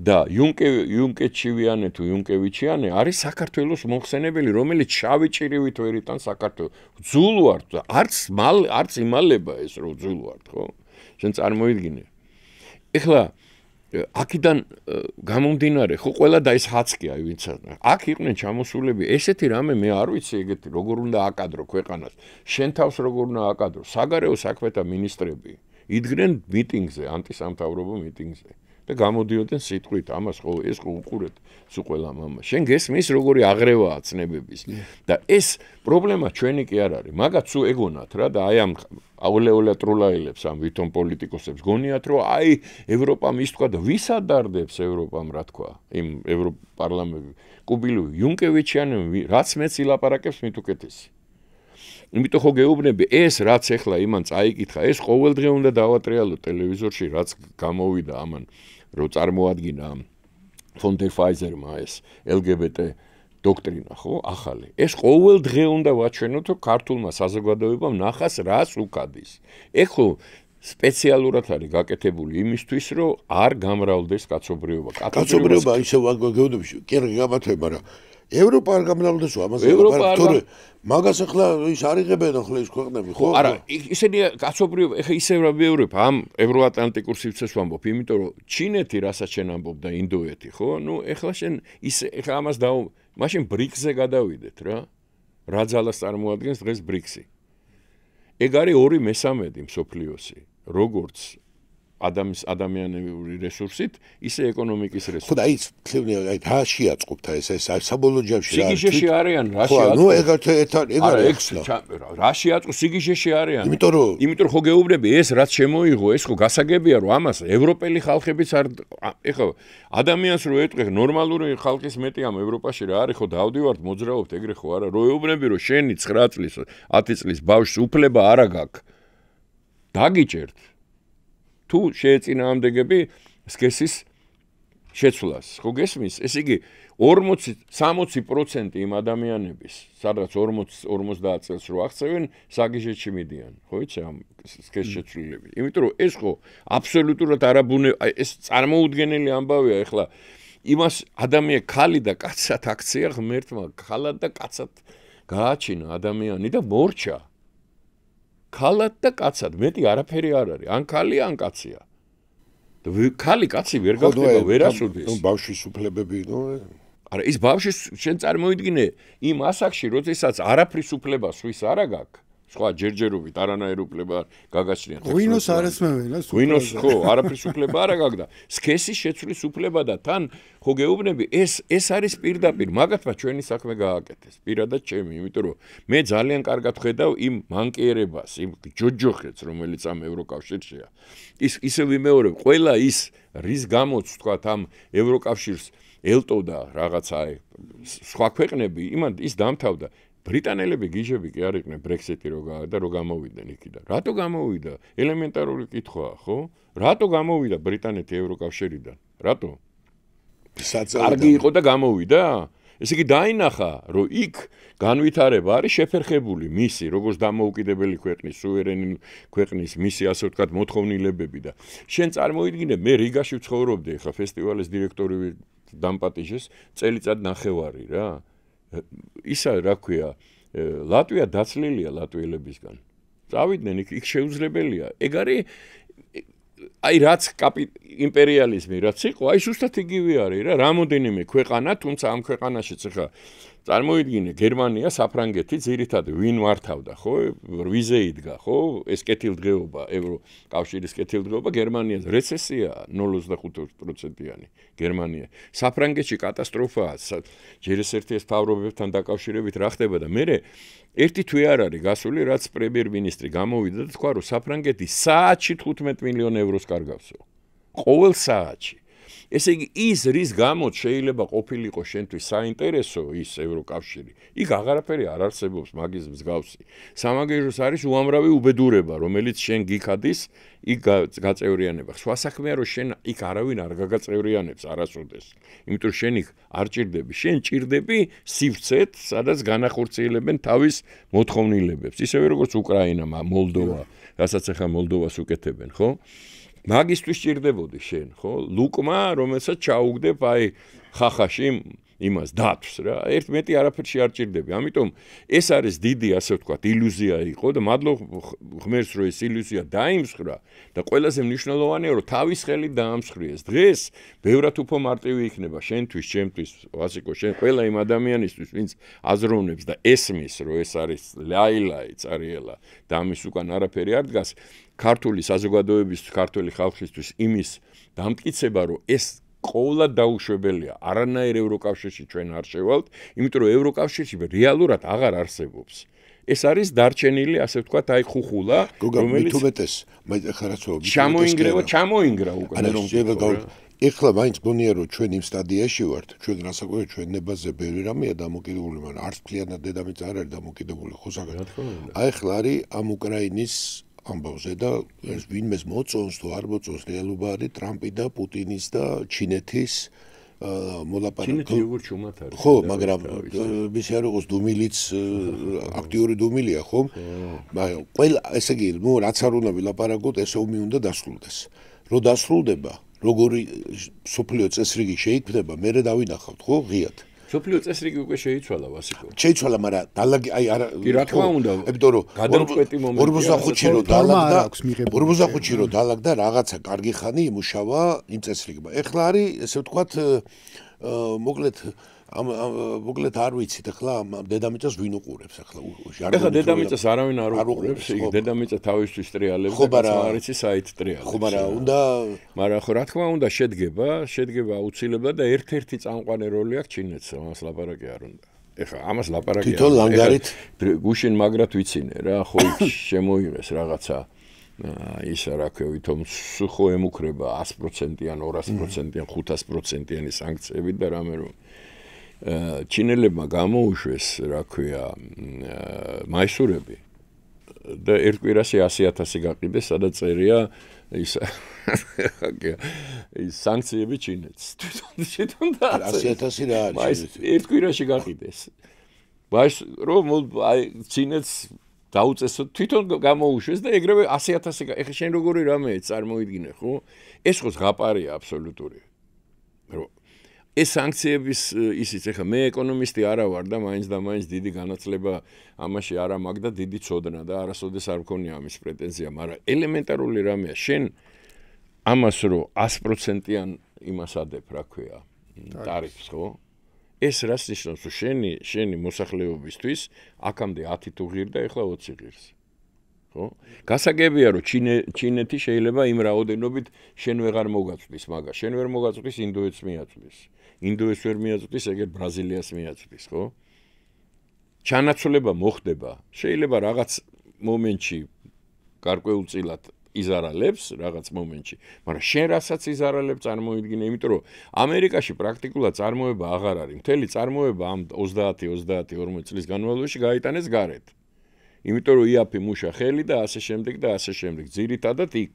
[SPEAKER 2] და იუნკეჩივიანე თუ იუნკევიჩიანე არის საქართველოს მომხსენებელი რომელიც შავი ჭირივით ვერ იტანს საქართველოს ძულ ვარ არც იმალება ეს რომ ძულ ვარ ხო შენ წარმოიდგინე ეხლა აქედან გამომდინარე ხო ყველა და ეს ხაცკია ვინც აქ იყვნენ ჩამოსულები ესეთი რამე მე არ ვიცი ეგეთი როგორ უნდა აკადრო ქვეყანას შენ თავს როგორ უნდა აკადრო საგარეო საქმეთა მინისტრები იდგნენ მიტინგზე ანტისამთავრობო მიტინგზე და გამოდიოდნენ სიტყვით ამას ხო ეს ხო უყურეთ სულ ყველა მამა შენ გესმის როგორი აღრევაა ცნებების და ეს პრობლემა ჩვენი კი არ არის მაგაც სულ ეგონათ რა და აი ამ აულეოლა ტრულაილებს ამ ვითომ პოლიტიკოსებს გონიათ რომ აი ევროპამ ის თქვა და ვის ადარდებს ევროპამ რა თქვა იმ ევროპარლამენტ კუბილუ იუნკევიჩიანი რაც მეც ილაპარაკებს მით უკეთესი იმიტომ ხო გეუბნები, ეს რაც ეხლა იმან წაიკითხა, ეს ყოველდღე უნდა დავატრიალო ტელევიზორში, რაც გამოვიდა ამან, რომ წარმოადგინა von der Pfizerმა ეს LGBT დოქტრინა, ხო, ახალი. ეს ყოველდღე უნდა ვაჩვენოთ, რომ ქართულმა საზოგადოებამ ნახას რას უკადის. ეხ ხო სპეციალურად არის გაკეთებული იმისთვის, რომ არ გამრავლდეს კაცობრიობა.
[SPEAKER 3] კაცობრიობა ისე ვაგებდები, კი რა გამათვე, მაგრამ ევროპა არ გამრავლდეს ამაზე. თორე მაგას ახლა ის არიღებენ ახლა ის ქვეყნები, ხო?
[SPEAKER 2] არა, ისედია კაცობრიობა, ეხა ისევ რა ვეუბნებ, ამ ევროატლანტიკურ სივრცეს ვამბობ, იმიტომ რომ ჩინეთი რასაც შენ ამბობ და ინდოეთი, ხო? ნუ ეხლა შენ ის ეხლა ამას მაშინ ბრიქსზე გადავიდეთ რა. რა ძალას წარმოადგენს დღეს ბრიქსი? ეგ არის 2/3 მსოფლიოსი, როგორც ადამიანური რესურსით, ისე ეკონომიკის რესურსით.
[SPEAKER 3] ხო და ის აი რა შეაწყობთ ეს საბოლოო ჯამში
[SPEAKER 2] რა? სიგიჟეში არიან, რა შეაწყობთ?
[SPEAKER 3] ნუ
[SPEAKER 2] რა შეაწყო სიგიჟეში არიან?
[SPEAKER 3] იმიტომ
[SPEAKER 2] რომ ხო გეუბნები, ეს რაც შემოიღო, ეს ხო გასაგებია, რომ ამას ევროპელი ხალხებიც არ ეხლა ადამიანს რო ეტყვი, ნორმალური ხალხის მეტი ამ ევროპაში რა არის, ხო დავდივართ, მოძრაობთ, ეგრე ხო არა? რო ეუბნები, რომ შენი 9 წლის, 10 წლის ბავშვს უფლება არა გაქვს. დაგიჭერთ. თუ შეეწინააღმდეგები სქესის შეცვლას, ხო გესმის? ესე იგი 40-60% იმ ადამიანების, სადღაც 40 წელს რო აღწევენ, საგიჟეთში მიდიან, ხო იცი ამ სქესის შეცვლილები. იმიტომ რომ ეს ხო აბსოლუტურად ეს წარმოუდგენელი ამბავია ეხლა იმას ქალი და კაცად აქცია ღმერთმა, ქალად და კაცად გააჩინა ადამიანი და მორჩა. ქალად და კაცად, მეტი არაფერი არ არის, ან ქალი, ან კაცია. და ქალი კაცი ვერ გახდება, ვერასოდეს.
[SPEAKER 3] ნუ ბავშვის უფლებები, ნუ
[SPEAKER 2] არა, ის ბავშვის შენ წარმოიდგინე იმ ასაკში, როდესაც არაფრის უფლება სვის არა გაქვს. სხვა ჯერჯერობით არანაირ უფლება გაგაჩნია.
[SPEAKER 1] ვინოს არ ესმევენა სულ.
[SPEAKER 2] ვინოს ხო, არაფრის უფლება არა გაქვს და სქესის შეცვლის უფლება და თან ხო გეუბნები, ეს არის პირდაპირ, მაგათმა ჩვენი საქმე გააკეთეს. პირადად ჩემი, იმიტომ რომ მე ძალიან კარგად ხედავ იმ მანკიერებას, იმ ჯოჯოხეთს, რომელიც ამ ევროკავშირშია. ისე ვიმეორებ, ყველა ის რის გამოც თქვა ამ ევროკავშირს ელტოდა რაღაცა სხვა ქვეყნები, იმან ის დამთავრდა. ბრიტანელები გიჟები კი არ იყვნენ ბრექსიტი რო გამოვიდნენ იქიდან. რატო გამოვიდა? ელემენტარული კითხვაა, ხო? რატო გამოვიდა ბრიტანეთი ევროკავშირიდან? რატო? კარგი იყო და გამოვიდა? ესე იგი დაინახა, რომ იქ განვითარება არის შეფერხებული მისი, როგორც დამოუკიდებელი ქვეყნის, სუვერენი ქვეყნის მისი, ასე ვთქვათ, მოთხოვნილებები და შენ წარმოიდგინე, მე რიგაში ვცხოვრობდი, ხა ფესტივალის დირექტორი დამპატიჟეს წელიწად ნახევარი რა. ისა რა ქვია, ლატვია დაცლილია ლატვიელებისგან. წავიდნენ იქ შეუძლებელია. ეგ არის აი რაც იმპერიალიზმი რაც იყო, აი ზუსტად იგივე არის რა, რამოდენიმე ქვეყანა, თუმცა ამ ქვეყანაშიც ხა წარმოიდგინე გერმანია, საფრანგეთი ძირითადად ვინ მართავდა, ხო? ვიზე იდგა, ხო? ეს კეთილდღეობა, ევროკავშირის კეთილდღეობა გერმანიას რეცესია 0.25%-იანი გერმანია. საფრანგეთში კატასტროფაა, ჯერ ერთ მთავრობებთან დაკავშირებით რა ხდება და მე ერთი თვე არ არის გასული, რაც პრემიერ-მინისტრი გამოვიდა და თქვა, რომ საფრანგეთი საათში 15 მილიონ ევროს კარგავსო. ყოველ საათში. ესე იგი ის რის გამოც შეიძლება ყოფილიყო შენთვის საინტერესო ის ევროკავშირი, იქ აღარაფერი არ არსებობს მაგის მსგავსი. სამაგიეროს არის უამრავი უბედურება, რომელიც შენ გიქადის, იქ გაწევრიანება. სხვა საქმეა, რომ შენ იქ არავინ არ გაგაწევრიანებს არასოდეს. იმიტომ რომ შენ იქ არ ჭირდები, შენ ჭირდები სივრცეთ, სადაც განახორციელებენ თავის მოთხოვნილებებს. ისევე როგორც უკრაინა, მოლდოვა, რასაც ახლა მოლდოვას უკეთებენ, ხო? მაგისტვის ჭირდებოდი შენ, ხო? ლუკმა, რომელსაც ჩაუგდებ აი ხახაში იმას დათვს რა. ერთ მეტი არაფერში არ ჭირდები. ამიტომ ეს არის დიდი, ასე ვთქვათ, ილუზია იყო და მადლობ ღმერთს, რომ ეს ილუზია დაიმსხვრა და ყველაზე მნიშვნელოვანია, რომ თავის ხელით დაამსხვრიეს. დღეს ბევრად უფრო მარტივი იქნება შენთვის, ჩემთვის, ვასიკო, შენ ყველა იმ ადამიანისთვის, ვინც აზროვნებს და ესმის, რომ ეს არის ლაილაი, წარიელა და ამის უკან არაფერი არ დგას. ქართული საზოგადოების, ქართული ხალხისთვის იმის დამტკიცება, რომ ეს ყოველად დაუშვებელია. არანაირ ევროკავშირში ჩვენ არ შევალთ, იმიტომ რომ ევროკავშირში რეალურად აღარ არსებობს. ეს არის დარჩენილი, ასე ვთქვათ, აი ხუხულა,
[SPEAKER 3] რომელიც თუმეტეს, მე ხარაცო,
[SPEAKER 2] ჩამოინგრა უკან რომ
[SPEAKER 3] ეხლა მაინც გონია რომ ჩვენ იმ სტადიაში ვართ, ჩვენ რასაკვირველია ჩვენ ნებაზე ბევრი რამეა დამოკიდებული, მაგრამ არც მთლიანად დედამიწა არ არის დამოკიდებული, ხო საკეთო. აი ახლა არის ამ უკრაინის ამბავზე და ეს ვინმეს მოწონს თუ არ მოწონს რეალობა არის ტრამპი და პუტინის და ჩინეთის მოლაპარაკება.
[SPEAKER 2] ჩინეთი როგორ ჩუმად არის.
[SPEAKER 3] ხო, მაგრამ მისი არ იყოს დუმილიც აქტიური დუმილია, ხო? მაგრამ ყველა ესე იგი, რაც არ უნდა ვილაპარაკოთ, ეს ომი უნდა დასრულდეს. რო დასრულდება, როგორი სოფლიო წესრიგი შეიქმნება, მე დავინახავთ, ხო, ღიად.
[SPEAKER 2] სოფლიო წესრიგი უკვე შეიცვალა, ვასიკო.
[SPEAKER 3] შეიცვალა, მაგრამ დალაგი აი არა.
[SPEAKER 2] კი, რა თქმა უნდა.
[SPEAKER 3] იმიტომ რომ
[SPEAKER 2] გადამწყვეტი მომენტია.
[SPEAKER 3] 45-ში რო დალაგდა, 45-ში რო დალაგდა, რაღაცა კარგი ხანი იმუშავა იმ წესრიგმა. ეხლა არის, ესე ვთქვათ, მოკლედ არ ვიცით ახლა დედამიწას ვინ უყურებს ახლა
[SPEAKER 2] ეხლა დედამიწას არავინ არ უყურებს იგი დედამიწა თავისთვის ტრიალებს და არიცი საით ტრიალებს
[SPEAKER 3] ხო მაგრამ
[SPEAKER 2] ხო რა თქმა უნდა შედგება აუცილებლად და ერთ-ერთი წამყვანი როლი აქვს ჩინეთს ამას ლაპარაკი არ უნდა ეხლა ამას ლაპარაკი
[SPEAKER 3] თვითონ ლანგარით
[SPEAKER 2] გუშინ მაგრად ვიცინე რა ხო შემოიღეს რაღაცა ისა რა ქვია ვითომ სუხო ემუქრება 100%-იან 200%-იან 500%-იანი სანქციები და რამე რომ ჩინელებმა გამოუშვეს რა ქვია მაისურები და ერთ კვირაში 100,000 გაყიდეს სადაც წერია ის სანქციები ჩინეთს თვითონ და
[SPEAKER 3] 100,000 რა არის
[SPEAKER 2] ერთ კვირაში გაყიდეს რომ აი ჩინეთს დაუწესოთ თვითონ გამოუშვეს და ეგრევე 100,000 ეხლა შენ როგორი რამეა წარმოიდგინე ხო ეს ხო ზღაპარია აბსოლუტური რომ ეს სანქციების ისიც ეხლა მე ეკონომისტი არა ვარ და მაინც და მაინც დიდი განათლება ამაში არა მაქვს და დიდი ცოდნა და არასოდეს არ მქონია ამის პრეტენზია, მაგრამ ელემენტარული რამეა შენ ამას რო 100%-იან იმას ადებ, რა ქვია, ტარიფს, ხო? ეს რას ნიშნავს, რომ შენი მოსახლეობისთვის აქამდე 10 თუ ღირდა, ეხლა 20 ღირს. ხო? გასაგებია რომ ჩინეთი შეიძლება იმ რაოდენობით შენ ვეღარ მოგაწვდის, მაგრამ შენ ვერ მოგაწვდის ინდოეთს მიაწვდის. ინდოეთს ვერ მიაწვდის, ეგერ ბრაზილიას მიაწვდის, ხო? ჩანაცვლება მოხდება. შეიძლება რაღაც მომენტში გარკვეულწილად იზარალებს, რაღაც მომენტში, მაგრამ შენ რასაც იზარალებ წარმოიდგინე, იმიტომ რომ ამერიკაში პრაქტიკულად წარმოება აღარ არის. მთელი წარმოება ამ 30-40 წლის განმავლობაში გაიტანეს გარეთ. იმიტომ რომ იაფი მუშა ხელი და ასე შემდეგ და ასე შემდეგ. ძირითადად იქ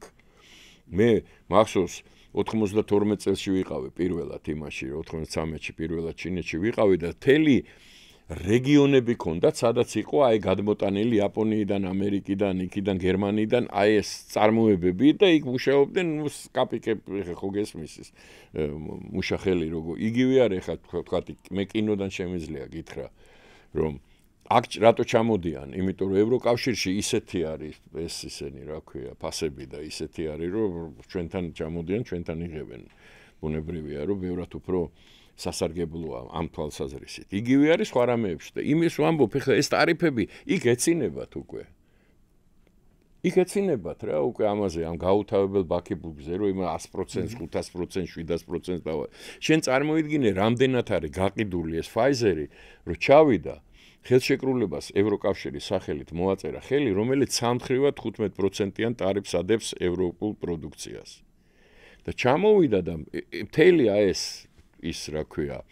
[SPEAKER 2] მე მახსოვს 92 წელს ვიყავი პირველად იმაში 93-ში პირველად ჩინეთში ვიყავი და თელი რეგიონები ქონდათ სადაც იყო აი გადმოტანილი იაპონიიდან, ამერიკიდან, იქიდან, გერმანიიდან აი ეს წარმოებები და იქ მუშაობდნენ კაპიკები ხო გესმის ის მუშა ხელი როგორ იგივე არის ხა თქვათ მე კინოდან შემიძლია გითხრა რომ აქ რატო ჩამოდიან? იმიტომ რომ ევროკავშირში ისეთი არის ეს ისენი, რა ქვია, ფასები და ისეთი არის, რომ ჩვენთან ჩამოდიან, ჩვენთან იღებენ. ბუნებრივია, რომ ბევრად უფრო სასარგებლოა ამ თვალსაზრისით. იგივე არის სხვა რამეებში და იმის ვამბობ, ეხლა ეს ტარიფები იქ ეცინებათ უკვე. იქ ეცინებათ რა, უკვე ამაზე ამ გაუთავებელ ბაქებულზე, რომ იმ 100%, 500%, 700% დავა. შენ წარმოიდგინე, რამდენად არის გაყიდული ეს Pfizer-ი, რომ ჩავიდა ხელშეკრულებას ევროკავშირის სახელით მოაწერა ხელი, რომელიც სამხრივად 15%-იან ტარიფს ადებს ევროპულ პროდუქციას. და ჩამოვიდა და მთელი ის რა ქვია,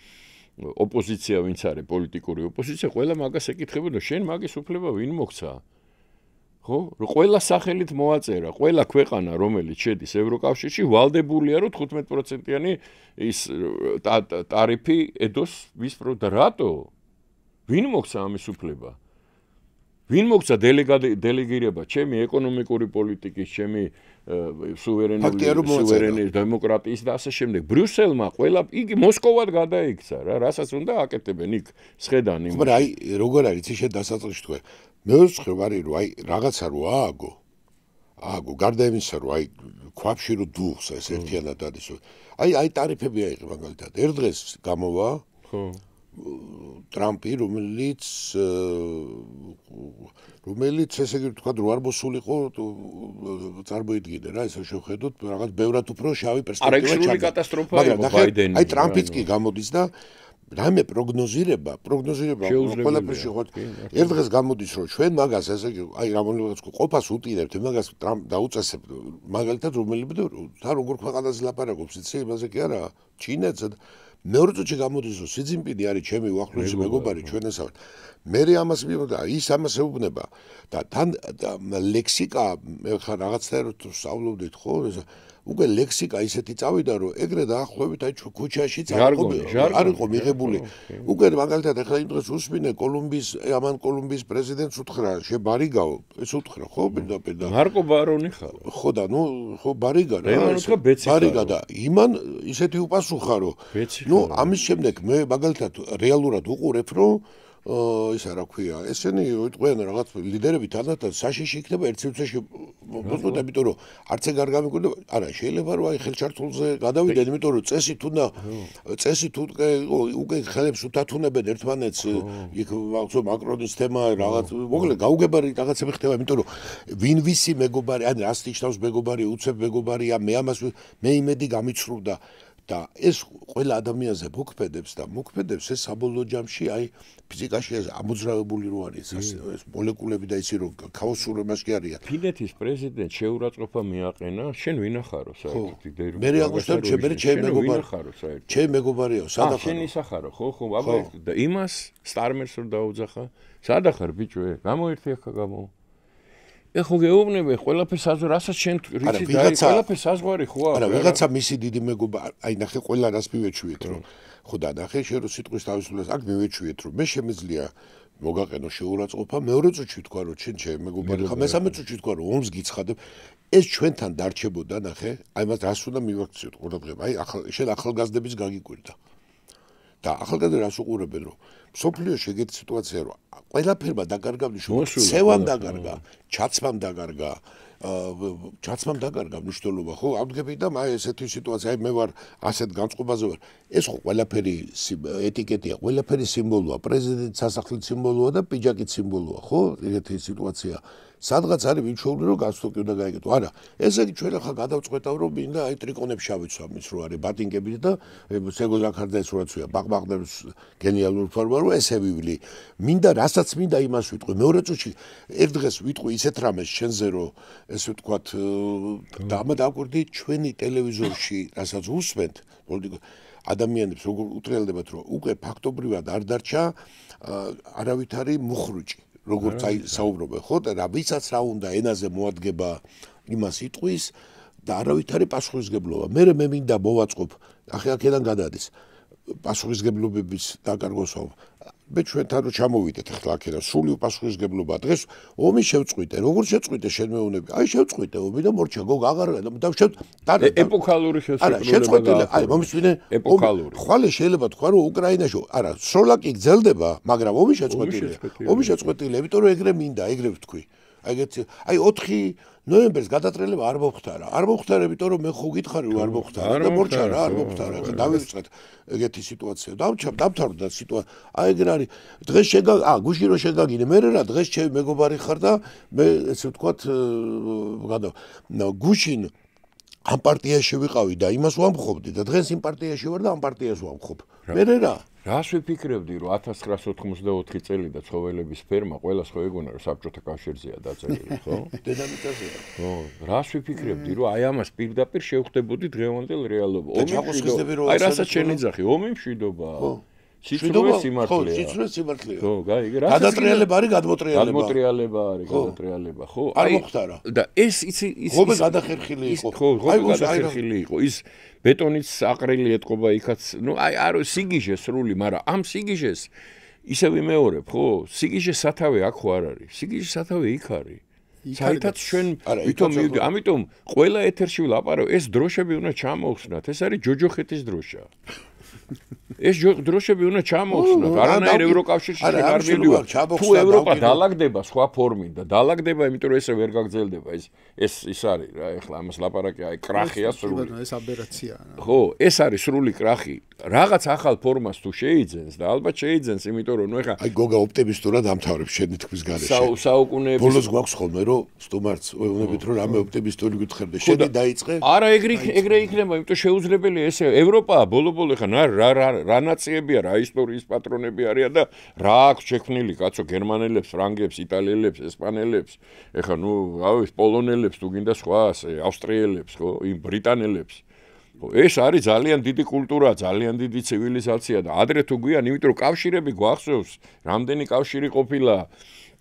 [SPEAKER 2] ოპოზიცია ვინც არის, პოლიტიკური ოპოზიცია, ყველა მაგას ეკითხებოდა, შენ მაგის უფლება ვინ მოგცა? ხო? რომ ყველა სახელით მოაწერა, ყველა ქვეყანა, რომელიც შედის ევროკავშირში, ვალდებულია, რომ 15%-იანი ის ტარიფი ედოს ვის და რატო? ვინ მოგცა ამის უფლება? ვინ მოგცა დელეგირება ჩემი ეკონომიკური პოლიტიკის, ჩემი სუვერენი დემოკრატიის და ასე შემდეგ. ბრიუსელმა ყველა იგი მოსკოვად გადაიქცა რა, რასაც უნდა აკეთებენ იქ სხედან იმ.
[SPEAKER 3] მაგრამ აი როგორ არის ის შენ დასაწყისში თქვენ. მეოთხე არის რომ აი რაღაცა რო ააგო გარდა იმისა რომ აი ქვაბში რო დუხს ეს ერთიანად არის. აი ტარიფები აიღე მაგალითად. ერთ დღეს გამოვა
[SPEAKER 2] ხო
[SPEAKER 3] ტრამპი, რომელიც ესე იგი თქვა რომ არ მოსულიყო წარმოიდგინე რა ესე შევხედოთ რაღაც ბევრად უფრო შავი პერსპექტივა
[SPEAKER 2] ჩადა. კატასტროფა იყო ბაიდენი.
[SPEAKER 3] აი ტრამპიც კი გამოდის და რამე პროგნოზირება ყველაფერში ხო ერთ დღეს გამოდის რომ ჩვენ მაგას ესე აი რომელიღაც ყოფას უტირებთ მაგას დაუწესებთ მაგალითად თა როგორ ქვეყანაზე ლაპარაკობს იცი იმაზე კი არა ჩინეთზე მეორე წუთში გამოდის რომ სი ძინპინი არის ჩემი უახლოესი მეგობარი ჩვენ ესავთ მე ამას მივიდა ის ამას ეუბნება და თან ლექსიკა მე ხარ რაღაცნაირად სწავლობდით ხო უკვე ლექსიკა ისეთი წავიდა რომ ეგრე დაახლოებით აი ქუჩაში არ იყო მიღებული უკვე მაგალითად ახლა იმ დღეს უსმინე კოლუმბიის პრეზიდენტს უთხრა შებარიგაო ეს უთხრა ხო პირდაპირ
[SPEAKER 2] მარკო ბარონი ხარ
[SPEAKER 3] ხო და ნუ ხო ბარიგა ბარიგა და იმან ისეთი უპასუხა რომ ნუ ამის შემდეგ მე მაგალითად რეალურად უყურებ რომ ისა რა ქვია ესენი იტყვიან რაღაც ლიდერები თანათან საშიში იქნება ერთ სივრცეში მოსწოდა იმიტომ რომ არც ეგ არ გამიკვირდება არა შეიძლება რომ აი ხელჩართულზე გადავიდეთ იმიტომ რომ წესი თუ უკვე ხელებს უთათუნებენ ერთმანეთს იქ მაკრონის თემა რაღაც მოკლედ გაუგებარი რაღაცები ხდება იმიტომ რომ ვინ ვისი მეგობარი ან რას ნიშნავს მეგობარი უცებ მეგობარია მე ამას მე იმედი გამიცრუდა და ეს ყველა ადამიანზე მოქმედებს ეს საბოლოო ჯამში აი ფიზიკაში ამოძრავებული რო არის ეს მოლეკულები და ისი რომ ქაოსურ იმას კი არიან
[SPEAKER 2] ფინეთის პრეზიდენტ შეურაცხყოფა მიაყენა შენ ვინახარო საერთოდ
[SPEAKER 3] მე აღნიშნავ ჩემი მეგობარია სადახარო
[SPEAKER 2] შენ ისახარო ხო აბა და იმას სტარმერს რო დაუძახა სადახარ ბიჭო გამოერთი ახლა გამო ეხო გეუბნები ყველაფერს რასაც შენ რიცი და ყველაფერს საზღვარი ხო
[SPEAKER 3] არა ვიღაცა მისი დიდი მეგობარი აი ნახე ყველა რას მივეჩვიეთ რომ ხო და ნახე შენ რო სიტყვის თავისუფლებას აქ მივეჩვიეთ რომ მე შემიძლია მოგაყენო შეურაცხყოფა მეორე წუთში თქვა რომ შენ ჩემი მეგობარი ხარ მესამე წუთში თქვა რომ ომს გიცხადებ ეს ჩვენთან დარჩებოდა ნახე აი მას რას უნდა მივაქციოთ ყურადღება აი შენ ახალგაზრდების გაგიკვირდა და ახალგაზრდა რას უყურებენ რომ სოფლიოში ეგეთი სიტუაცია რომ ყველაფერმა დაკარგავდი ცევამ დაკარგა ჩაცმამ დაკარგა მნიშვნელობა ხო ამდგები და აი ესეთი სიტუაცია აი მე ვარ ასეთ განწყობაზე ვარ ეს ხო ყველაფერი ეტიკეტია ყველაფერი სიმბოლოა პრეზიდენტის სასახლის სიმბოლოა და პიჯაკის სიმბოლოა ხო ეგეთი სიტუაცია სადღაც არის ვიჩვეულე რომ გასწოგი უნდა გაიგეთო არა ესე იგი ჩვენ ახლა გადავწყვეტავ რომ მინდა აი ტრიკონებს შავიცვა მის რო არის ბატინგები და სეგოზაქარდა ეს რაცია ბაყბაყდებს გენიალური ფორმა რო ესე ვივლი მინდა რასაც მინდა იმას ვიტყვი მეორე წუთში ერთ დღეს ვიტყვი ისეთ რამეს შენზე რომ ესე ვთქვათ და ამა დააკვირდი ჩვენი ტელევიზორში რასაც უსმენთ ადამიანებს როგორ უტრიალდებათ რომ უკვე ფაქტობრივად არ დარჩა არავითარი მუხრუჭი როგორც აი საუბრობენ ხო და ვისაც რა უნდა ენაზე მოადგება იმას იტყვის და არავითარი პასუხისგებლობა მე მინდა მოვაწყობ აქედან გადადის პასუხისგებლობების დაკარგვასო მე ჩვენთან რომ ჩამოვიდეთ ახლა აქედან სული პასუხისგებლობა დღეს ომი შევწყვიტე როგორ შეწყვიტე შენ მეუბნები აი შევწყვიტე ომი და მორჩა გოგ აღარ და
[SPEAKER 2] ეპოქალური
[SPEAKER 3] შეწყვეტილი აი მომისვინე ეპოქალური ხვალე შეიძლება თქვა რომ უკრაინაში არა სროლა კი გრძელდება მაგრამ ომი შეწყვეტილია იმიტომ რომ ეგრე მინდა ეგრე ვთქვი აი 4 ნოემბერს გადატრიალება არ მოხდარა იმიტომ რომ მე ხო გითხარი რომ არ მოხდარა და მორჩა რა არ მოხდარა ახლა დავიწყეთ ეგეთი სიტუაცია დამთავრდა სიტუაცია აი ეგრე არის დღეს გუშინ რომ შეგაგინე მე რა დღეს ჩემი მეგობარი ხარ და მე ესე ვთქვათ გუშინ ამ პარტიაში ვიყავი და იმას ვამხობდი და დღეს იმ პარტიაში ვარ და ამ პარტიას ვამხობ მე რა
[SPEAKER 2] რას ვიფიქრებდი რომ 1984 წელი და ცხოველების ფერმა ყველას ხო ეგონა რომ საბჭოთა კავშირზეა დაწერილი ხო
[SPEAKER 3] დედამიწაზეა
[SPEAKER 2] ხო რას ვიფიქრებდი რომ აი ამას პირდაპირ შევხვდებოდი დღევანდელ რეალობა აი რასაც შენიძახი ომი მშვიდობაა სიცრუე სიმართლეა ხო გაიგე რა
[SPEAKER 3] გადატრიალება არის
[SPEAKER 2] გადმოტრიალება ხო
[SPEAKER 3] არ მოხდარა
[SPEAKER 2] და ეს იცი
[SPEAKER 3] ხო გადახერხილი იყო
[SPEAKER 2] ხო გადახერხილი იყო ის ბეტონით აყრილი ეთყობა იქაც ნუ აი არ სიგიჟე სრული მაგრამ ამ სიგიჟეს ისე ვიმეორებ ხო სიგიჟე სათავე აქ ხო არ არის სიგიჟე სათავე იქ არის საერთოდ ჩვენ ვითომ მივიდი ამიტომ ყველა ეთერში ვლაპარაკ ეს დროშები უნდა ჩამოხსნათ ეს არის ჯოჯოხეთის დროშა ეს დროშები უნდა ჩამოხსნათ არანაირ ევროკავშირში არ მივიდივარ თუ ევროპა დაალაგდება სხვა ფორმით და დაალაგდება იმიტომ რომ ესე ვერ გაგრძელდება ეს არის რა ეხლა ამას ლაპარაკი აი კრახია სრული
[SPEAKER 1] ეს აბერაციაა
[SPEAKER 2] ხო ეს არის სრული კრახი რაღაც ახალ ფორმას თუ შეიძენს და ალბათ შეიძენს იმიტომ რომ ნუ ეხლა
[SPEAKER 3] აი გოგა ოპტიმისტურად ამთავრებს შენი თქმის გარეშე
[SPEAKER 2] საუკუნეების
[SPEAKER 3] ბოლოს გვაქვს ხოლმე რომ სტუმარს ვეუბნებით რომ რამე ოპტიმისტური გითხარდე შენი დაიწყე
[SPEAKER 2] არა ეგრე იქნება იმიტომ შეუძლებელია ესე ევროპაა ბოლო-ბოლო ეხლა რა ნაციებია, რა ისტორიის პატრონები არიან და რა აქვს შექმნილი კაცო გერმანელებს, ფრანგებს, იტალიელებს, ესპანელებს, ეხლა პოლონელებს თუ გინდა სხვა, ავსტრიელებს, ხო, იმ ბრიტანელებს. ეს არის ძალიან დიდი კულტურა, ძალიან დიდი ცივილიზაცია და ადრე თუ გვიან, იმიტომ რომ კავშირები გვახსოვს, რამდენი კავშირი ყოფილა,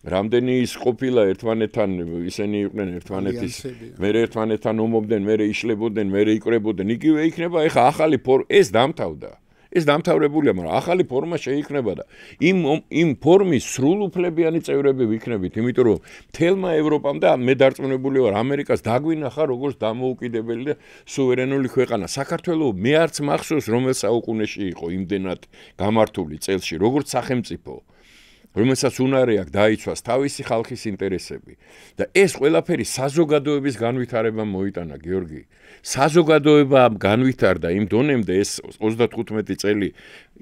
[SPEAKER 2] რამდენი ის ყოფილა ერთმანეთთან, ისინი იყვნენ ერთმანეთის, მერე ერთმანეთთან ომობდნენ, მერე იშლებოდნენ, მერე იკრებოდნენ. იგივე იქნება, ეხლა ახალი ეს დამთავრდა. ეს დამთავრებულია, მაგრამ ახალი ფორმა შეიქმნება და იმ ფორმის სრულუფლებიანი წევრები ვიქნებით, იმიტომ რომ მთელმა ევროპამ და მე დარწმუნებული ვარ, ამერიკას დაგვინახა როგორც დამოუკიდებელი და სუვერენული ქვეყანა. საქართველოს მე არც მახსოვს, რომელ საუკუნეში იყო იმდენად გამართული წელში, როგორც სახელმწიფო, რომელსაც უნარი აქვს დაიცვას თავისი ხალხის ინტერესები და ეს ყველაფერი საზოგადოების განვითარებამ მოიტანა, გიორგი. საზოგადოება განვითარდა იმ დონემდე ეს 35 წელი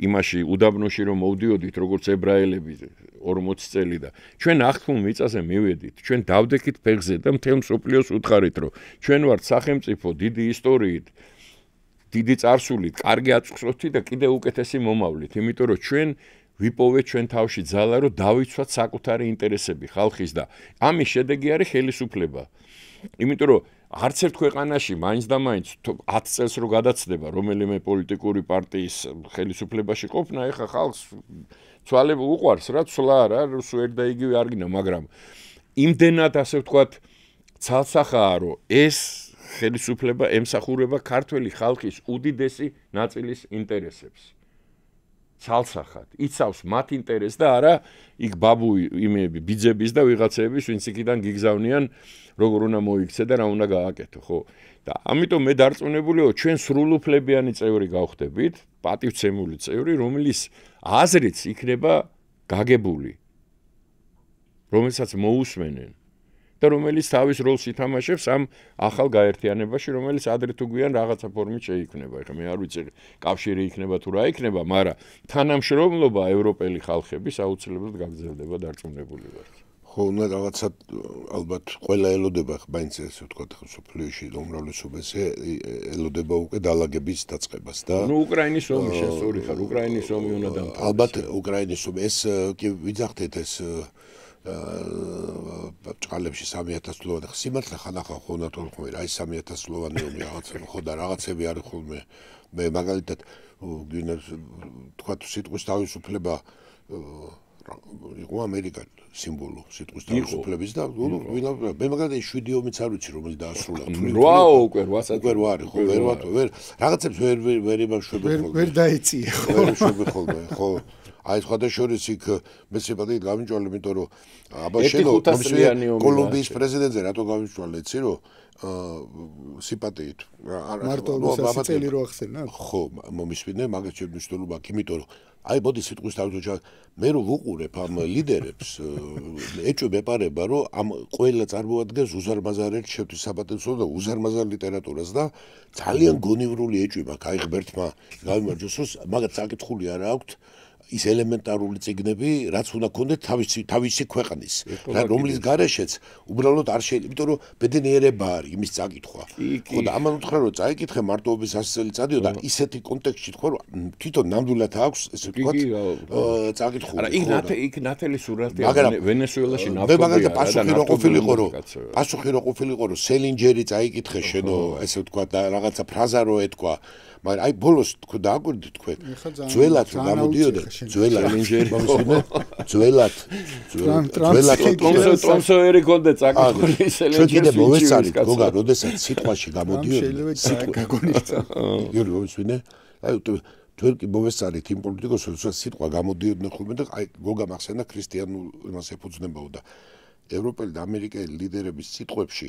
[SPEAKER 2] იმაში უდაბნოში რომ მოვდიოდით როგორც ებრაელები 40 წელი და ჩვენ აღთქმულ მიწაზე მივედით, ჩვენ დავდექით ფეხზე და მთელ მსოფლიოს უთხარით რომ ჩვენ ვართ სახელმწიფო დიდი ისტორიით, დიდი წარსულით, კარგი აწუხსროთით და კიდევ უკეთესი მომავლით, იმიტომ რომ ჩვენ ვიპოვეთ ჩვენ თავში ძალა რომ დავიცვათ საკუთარი ინტერესები ხალხის და ამის შედეგი არის ხელისუფლება. იმიტომ რომ არც ერთ ქვეყანაში მაინც და მაინც 10 წელს რო გადაცდება რომელიმე პოლიტიკური პარტიის ხელისუფლებაში ყოფნა, ეხა ხალხს ცვალები უყვარს რა, ცვლა რა, სულ და იგივე არ გინდა, მაგრამ იმდენად ასე ვთქვათ ცალსახაა, რომ ეს ხელისუფლება ემსახურება ქართველი ხალხის უდიდესი ნაწილის ინტერესებს. ცალსახად, იცავს მათ ინტერესს და არა იქ ბაბუი იმები, ბიძების და ვიღაცების, ვინც იქიდან გიგზავნიან, როგორ უნდა მოიქცე და რა უნდა გააკეთო, ხო? და ამიტომ მე დარწმუნებული ვარ, ჩვენ სრულუფლებიანი წევრი გავხდებით, პატივცემული წევრი, რომელიც აზრიც იქნება გაგებული, რომელსაც მოусმენენ და რომელიც თავის როლს ითამაშებს ამ ახალ გაერთიანებაში, რომელიც ადრე თუ გვიან რაღაცა ფორმით შეიქმნება. ეხლა მე არ ვიცი, კავშირი იქნება თუ რა იქნება, მაგრამ თანამშრომლობა ევროპელი ხალხების აუცილებლად გაგრძელდება, დარწმუნებული ვარ.
[SPEAKER 3] ხო, უნდა რაღაცა ალბათ ყველა ელოდება, მაინც ესე ვთქვათ, სოფლიოში უმრავლესობას ელოდება უკვე დაალაგების დაწყებას და
[SPEAKER 2] ნუ უკრაინის ომი შესწორი ხარ, უკრაინის ომი უნდა დამთავრდეს.
[SPEAKER 3] ალბათ უკრაინის ომი ეს კი ვიძახდეთ ეს ჭყალებში 3000 სლოვანი სიმართლე ხანახა ხონათ ხოლმე რა ის 3000 სლოვანი ომი რაღაცა ხო და რაღაცები არის ხოლმე მე მაგალითად გინდა თქვათ სიტყვის თავისუფლება იყო ამერიკა სიმბოლო სიტყვის თავისუფლების და მე მაგალითად 7 ომიც არ ვიცი რომელიც დაასრულა
[SPEAKER 2] უკვე 8
[SPEAKER 3] უკვე რა არის ხო ვერ რაღაცებს ვერ იმაშვები ხოლმე
[SPEAKER 1] ვერ დაეწია
[SPEAKER 3] ხო აი სხვადასხვა იქ მე სიპათით გამიჯვალე, იმიტომ რომ აბაშენო კოლუმბიის პრეზიდენტზე რატო გამიჯვალე, იცი რომ სიპათით
[SPEAKER 1] მარტო მოსაწელი რო ახსენა
[SPEAKER 3] ხო მომისმინე მაგას შემნიშნულობა აქ, იმიტომ რომ აი მოდი სიტყვის თავისუფლება მე რო ვუყურებ ამ ლიდერებს ეჭვი მეპარება რომ ამ ყველა წარმოადგენს უზარმაზარ შეთვის საბატონო და უზარმაზარ ლიტერატურას და ძალიან გონივრული ეჭვი მაქვს აი ღმერთმა გამარჯვოს მაგათ საკითხული არა აქვს ის ელემენტარული ციგნები, რაც უნდა ქონდეთ თავისი ქვეყნის, რომლის გარეშეც უბრალოდ არ შეიძლება, იმიტომ რომ ბედნიერება არის იმის წაკითხვა. ხო და ამან უთხრა რომ წაიკითხე მარტოობის 100 წელი წადიო და ისეთი კონტექსტში თქვა რომ თვითონ ნამდვილად აქვს ესე ვთქვათ წაკითხული.
[SPEAKER 2] არა, იქ ნათელი სურათი ვენესუელაში
[SPEAKER 3] ნავთობია. მე მაგალითად პასუხი რო ყოფილიყო რომ სელინჯერი წაიკითხე შენო ესე ვთქვათ და რაღაცა ფრაზა რო ეთქვა მაგრამ აი ბოლოს თქვა დააკვირდით თქვენ ძველად გამოდიოდა ძველად
[SPEAKER 2] ტრანსფერი კონდე წაკითხული
[SPEAKER 3] სელენჯერი მოვეცარით გოგა როდესაც სიტყვაში გამოდიოდა
[SPEAKER 1] გაგონიცა
[SPEAKER 3] იური მომისმინე აი თქვენ კი მოვეცარით იმ პოლიტიკოსს როდესაც სიტყვა გამოდიოდნენ ხოლმე და აი გოგა მახსენდა ქრისტიანულ იმას ეფუძნებაო და ევროპელი და ამერიკელი ლიდერების სიტყვებში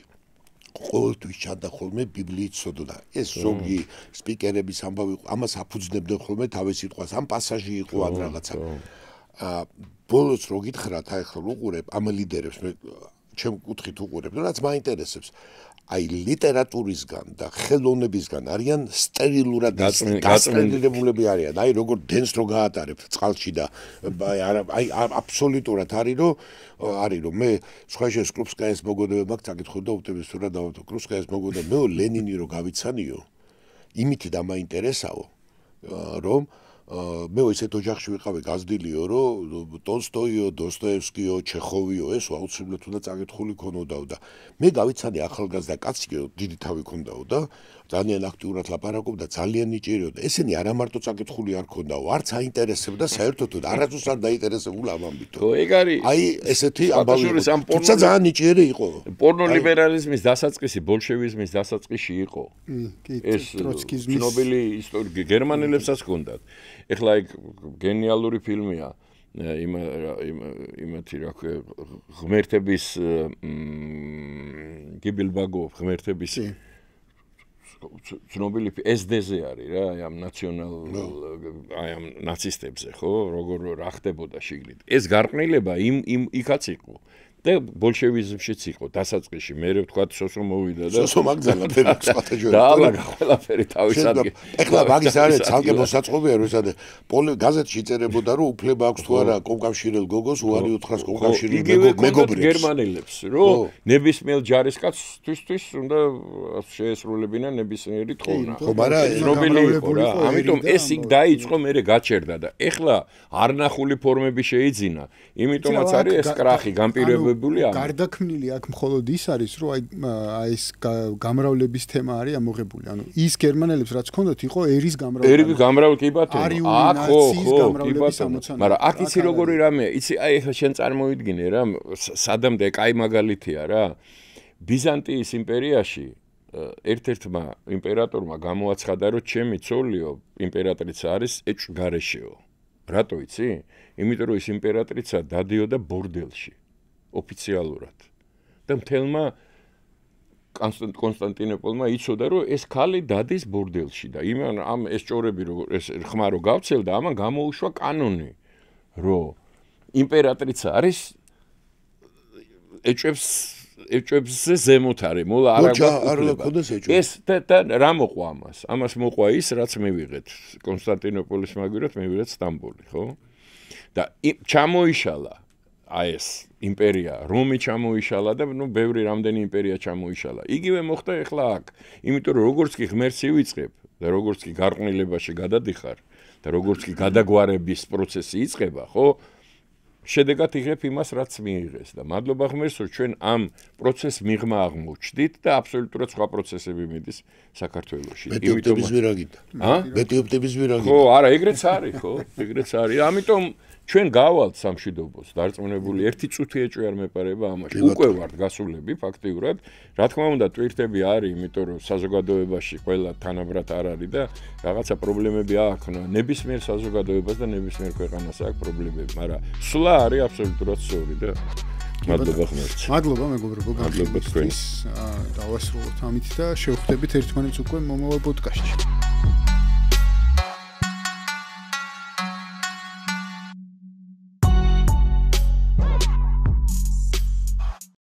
[SPEAKER 3] ყოველთვის ჩანდა ხოლმე ბიბლიით სოდოდა. ეს ზოგი სპიკერების ამბავი ამას აფუძნებდნენ ხოლმე თავის სიტყვას. ამ პასაჟი იყო ან რაღაცა. ბოლოს რო გითხრათ, აი ხო უყურებ ამ ლიდერებს, მე ჩემ კუთხით უყურებ, რაც მაინტერესებს. აი ლიტერატურისგან და ხელოვნებისგან არიან სტერილურად გასტრელირებულები არიან. აი როგორ დენს რო გაატარებ წყალში და აი აბსოლუტურად არის რომ მე სხვაშეს კრუპსკაიას მოგონება მაქვს საკითხო და უტევისურად დავთო კრუპსკაიას მოგონება მე ლენინი რო გავიცანიო იმით დამაინტერესაო რომ მე ისეთ ოჯახში ვიყავი გაზრდილიო, რომ ტოლსტოიო, დოსტოევსკიო, ჩეხოვიო ეს აუცილებლად უნდა წაკითხული ქონოდაო და მე გავიცანი ახალგაზრდა კაცი, დიდი თავი ქონდაო და ძალიან აქტიურად ლაპარაკობდა, ძალიან ნიჭიერია. ესენი არა მარტო წაკითხული არ ქონდაო, არც აინტერესებდა საერთოდ არასდროს არ დაინტერესებულა ამ ამბითო.
[SPEAKER 2] ეგ არის
[SPEAKER 3] აი ესეთი ამბავი თუმცა ძალიან ნიჭიერი იყო.
[SPEAKER 2] პორნოლიბერალიზმის დასაწყისი ბოლშევიზმის დასაწყისში იყო. ეს
[SPEAKER 1] ტროცკიზმის
[SPEAKER 2] ცნობილი ისტორიკი გერმანელებსაც ჰქონდათ. ეხლა ეგ გენიალური ფილმია. იმათი რა ქვია ღმერთების გიბილბაგო ღმერთების ცნობილი SD-ზე არის რა, აი ამ ნაციონალ აი ამ ნაცისტებზე, ხო, როგორ რა ხდებოდა შიგნით. ეს გარყვნილება იქაც იყო. და ბოლშევიზმშიც იყო დასაწყისში, მე ვთქვათ სოსო მოვიდა და
[SPEAKER 3] სოსო მაგზალა ფერად სხვათა ჯერ.
[SPEAKER 2] და ალაგა ყველაფერი თავის ადგილზე.
[SPEAKER 3] ეხლა მაგის არის ცალკე მოსაწყობია, როდესაც გაზეთში იწერებოდა, რომ უფლება აქვს თუ არა კომკავშირელ გოგოს, უარი უთხრას კომკავშირელ მეგობრებს.
[SPEAKER 2] გერმანელებს, რომ ნებისმიერ ჯარისკაცისთვის უნდა შეესრულებინა ნებისმიერი თხოვნა.
[SPEAKER 3] ხო, მაგრამ
[SPEAKER 2] ცნობილი იყო რა. ამიტომ ეს იქ დაიწყო, მე გაჩერდა და ეხლა არნახული ფორმები შეიძინა. იმიტომაც არის ეს კრახი განპირობებული.
[SPEAKER 1] გარდაქმნილი აქ მხოლოდ ის არის, რომ აი ეს გამრავლების თემა არის ამოღებული. ანუ ის გერმანელებს რაც ჰქონდათ, იყო ერის გამრავლება.
[SPEAKER 2] ერის გამრავლება კი ბატონო. აქ ხო, კი ბატონო. მაგრამ აქ იცი როგორი რამეა? იცი აი ეხლა შენ წარმოიდგინე რა, სადამდე კაი მაგალითია რა. ბიზანტიის იმპერიაში ერთ-ერთმა იმპერატორმა გამოაცხადა, რომ ჩემი ცოლიო იმპერატრიცა არის ეჭვგარეშეო. რატო იცი? იმიტომ რომ ის იმპერატრიცა დადიოდა ბორდელში. ოფიციალურად და მთელმა კონსტანტინოპოლმა იცოდა რომ ეს ქალი დადის ბორდელში და ამ ეს ჭორები როგორ ეს ხმა რო გავცელდა ამან გამოუშვა კანონი რომ იმპერატრიცა არის ეჭვებზე ზემოთ არის მოლა
[SPEAKER 3] არ გქონდეს ეჭვი
[SPEAKER 2] ეს და რა მოყვა ამას მოყვა ის რაც მივიღეთ კონსტანტინოპოლის მაგივრად მივიღეთ სტამბოლი ხო და ჩამოიშალა აი ეს იმპერია რომი ჩამოიშალა და ნუ ბევრი რამდენი იმპერია ჩამოიშალა. იგივე მოხდა ეხლა აქ. იმიტომ რომ როგორც კი ღმერთს ივიწყებ და როგორც კი გარყვნილებაში გადადიხარ და როგორც კი გადაგვარების პროცესი იწყება, ხო? შედეგად იღებ იმას, რაც მიიღეს და მადლობა ღმერთს, რომ ჩვენ ამ პროცესს მიღმა აღმოჩნდით და აბსოლუტურად სხვა პროცესები მიდის საქართველოში.
[SPEAKER 3] მეტიოპტების ვირაგით. მეტიოპტების ვირაგით.
[SPEAKER 2] ხო, არა, ეგრეც არის, ხო? ეგრეც არის. ამიტომ ჩვენ გავალთ სამშვიდობოს, დარწმუნებული, ერთი წუთი ეჭვი არ მეპარება ამაში. უკვე ვართ გასულები ფაქტიურად. რა თქმა უნდა, ტვირთები არის, იმიტომ რომ საზოგადოებაში ყველა თანაბრად არ არის და რაღაცა პრობლემები აქვს. ნებისმიერ საზოგადოებას და ნებისმიერ ქვეყანას აქვს პრობლემები, მაგრამ სულა არის აბსოლუტურად სწორი და მადლობა ღმერთს.
[SPEAKER 1] მადლობა მეგობრებო,
[SPEAKER 2] მადლობა თქვენ.
[SPEAKER 1] დავასრულოთ ამით და შევხვდებით ერთმანეთს უკვე მომავალ პოდკასტში.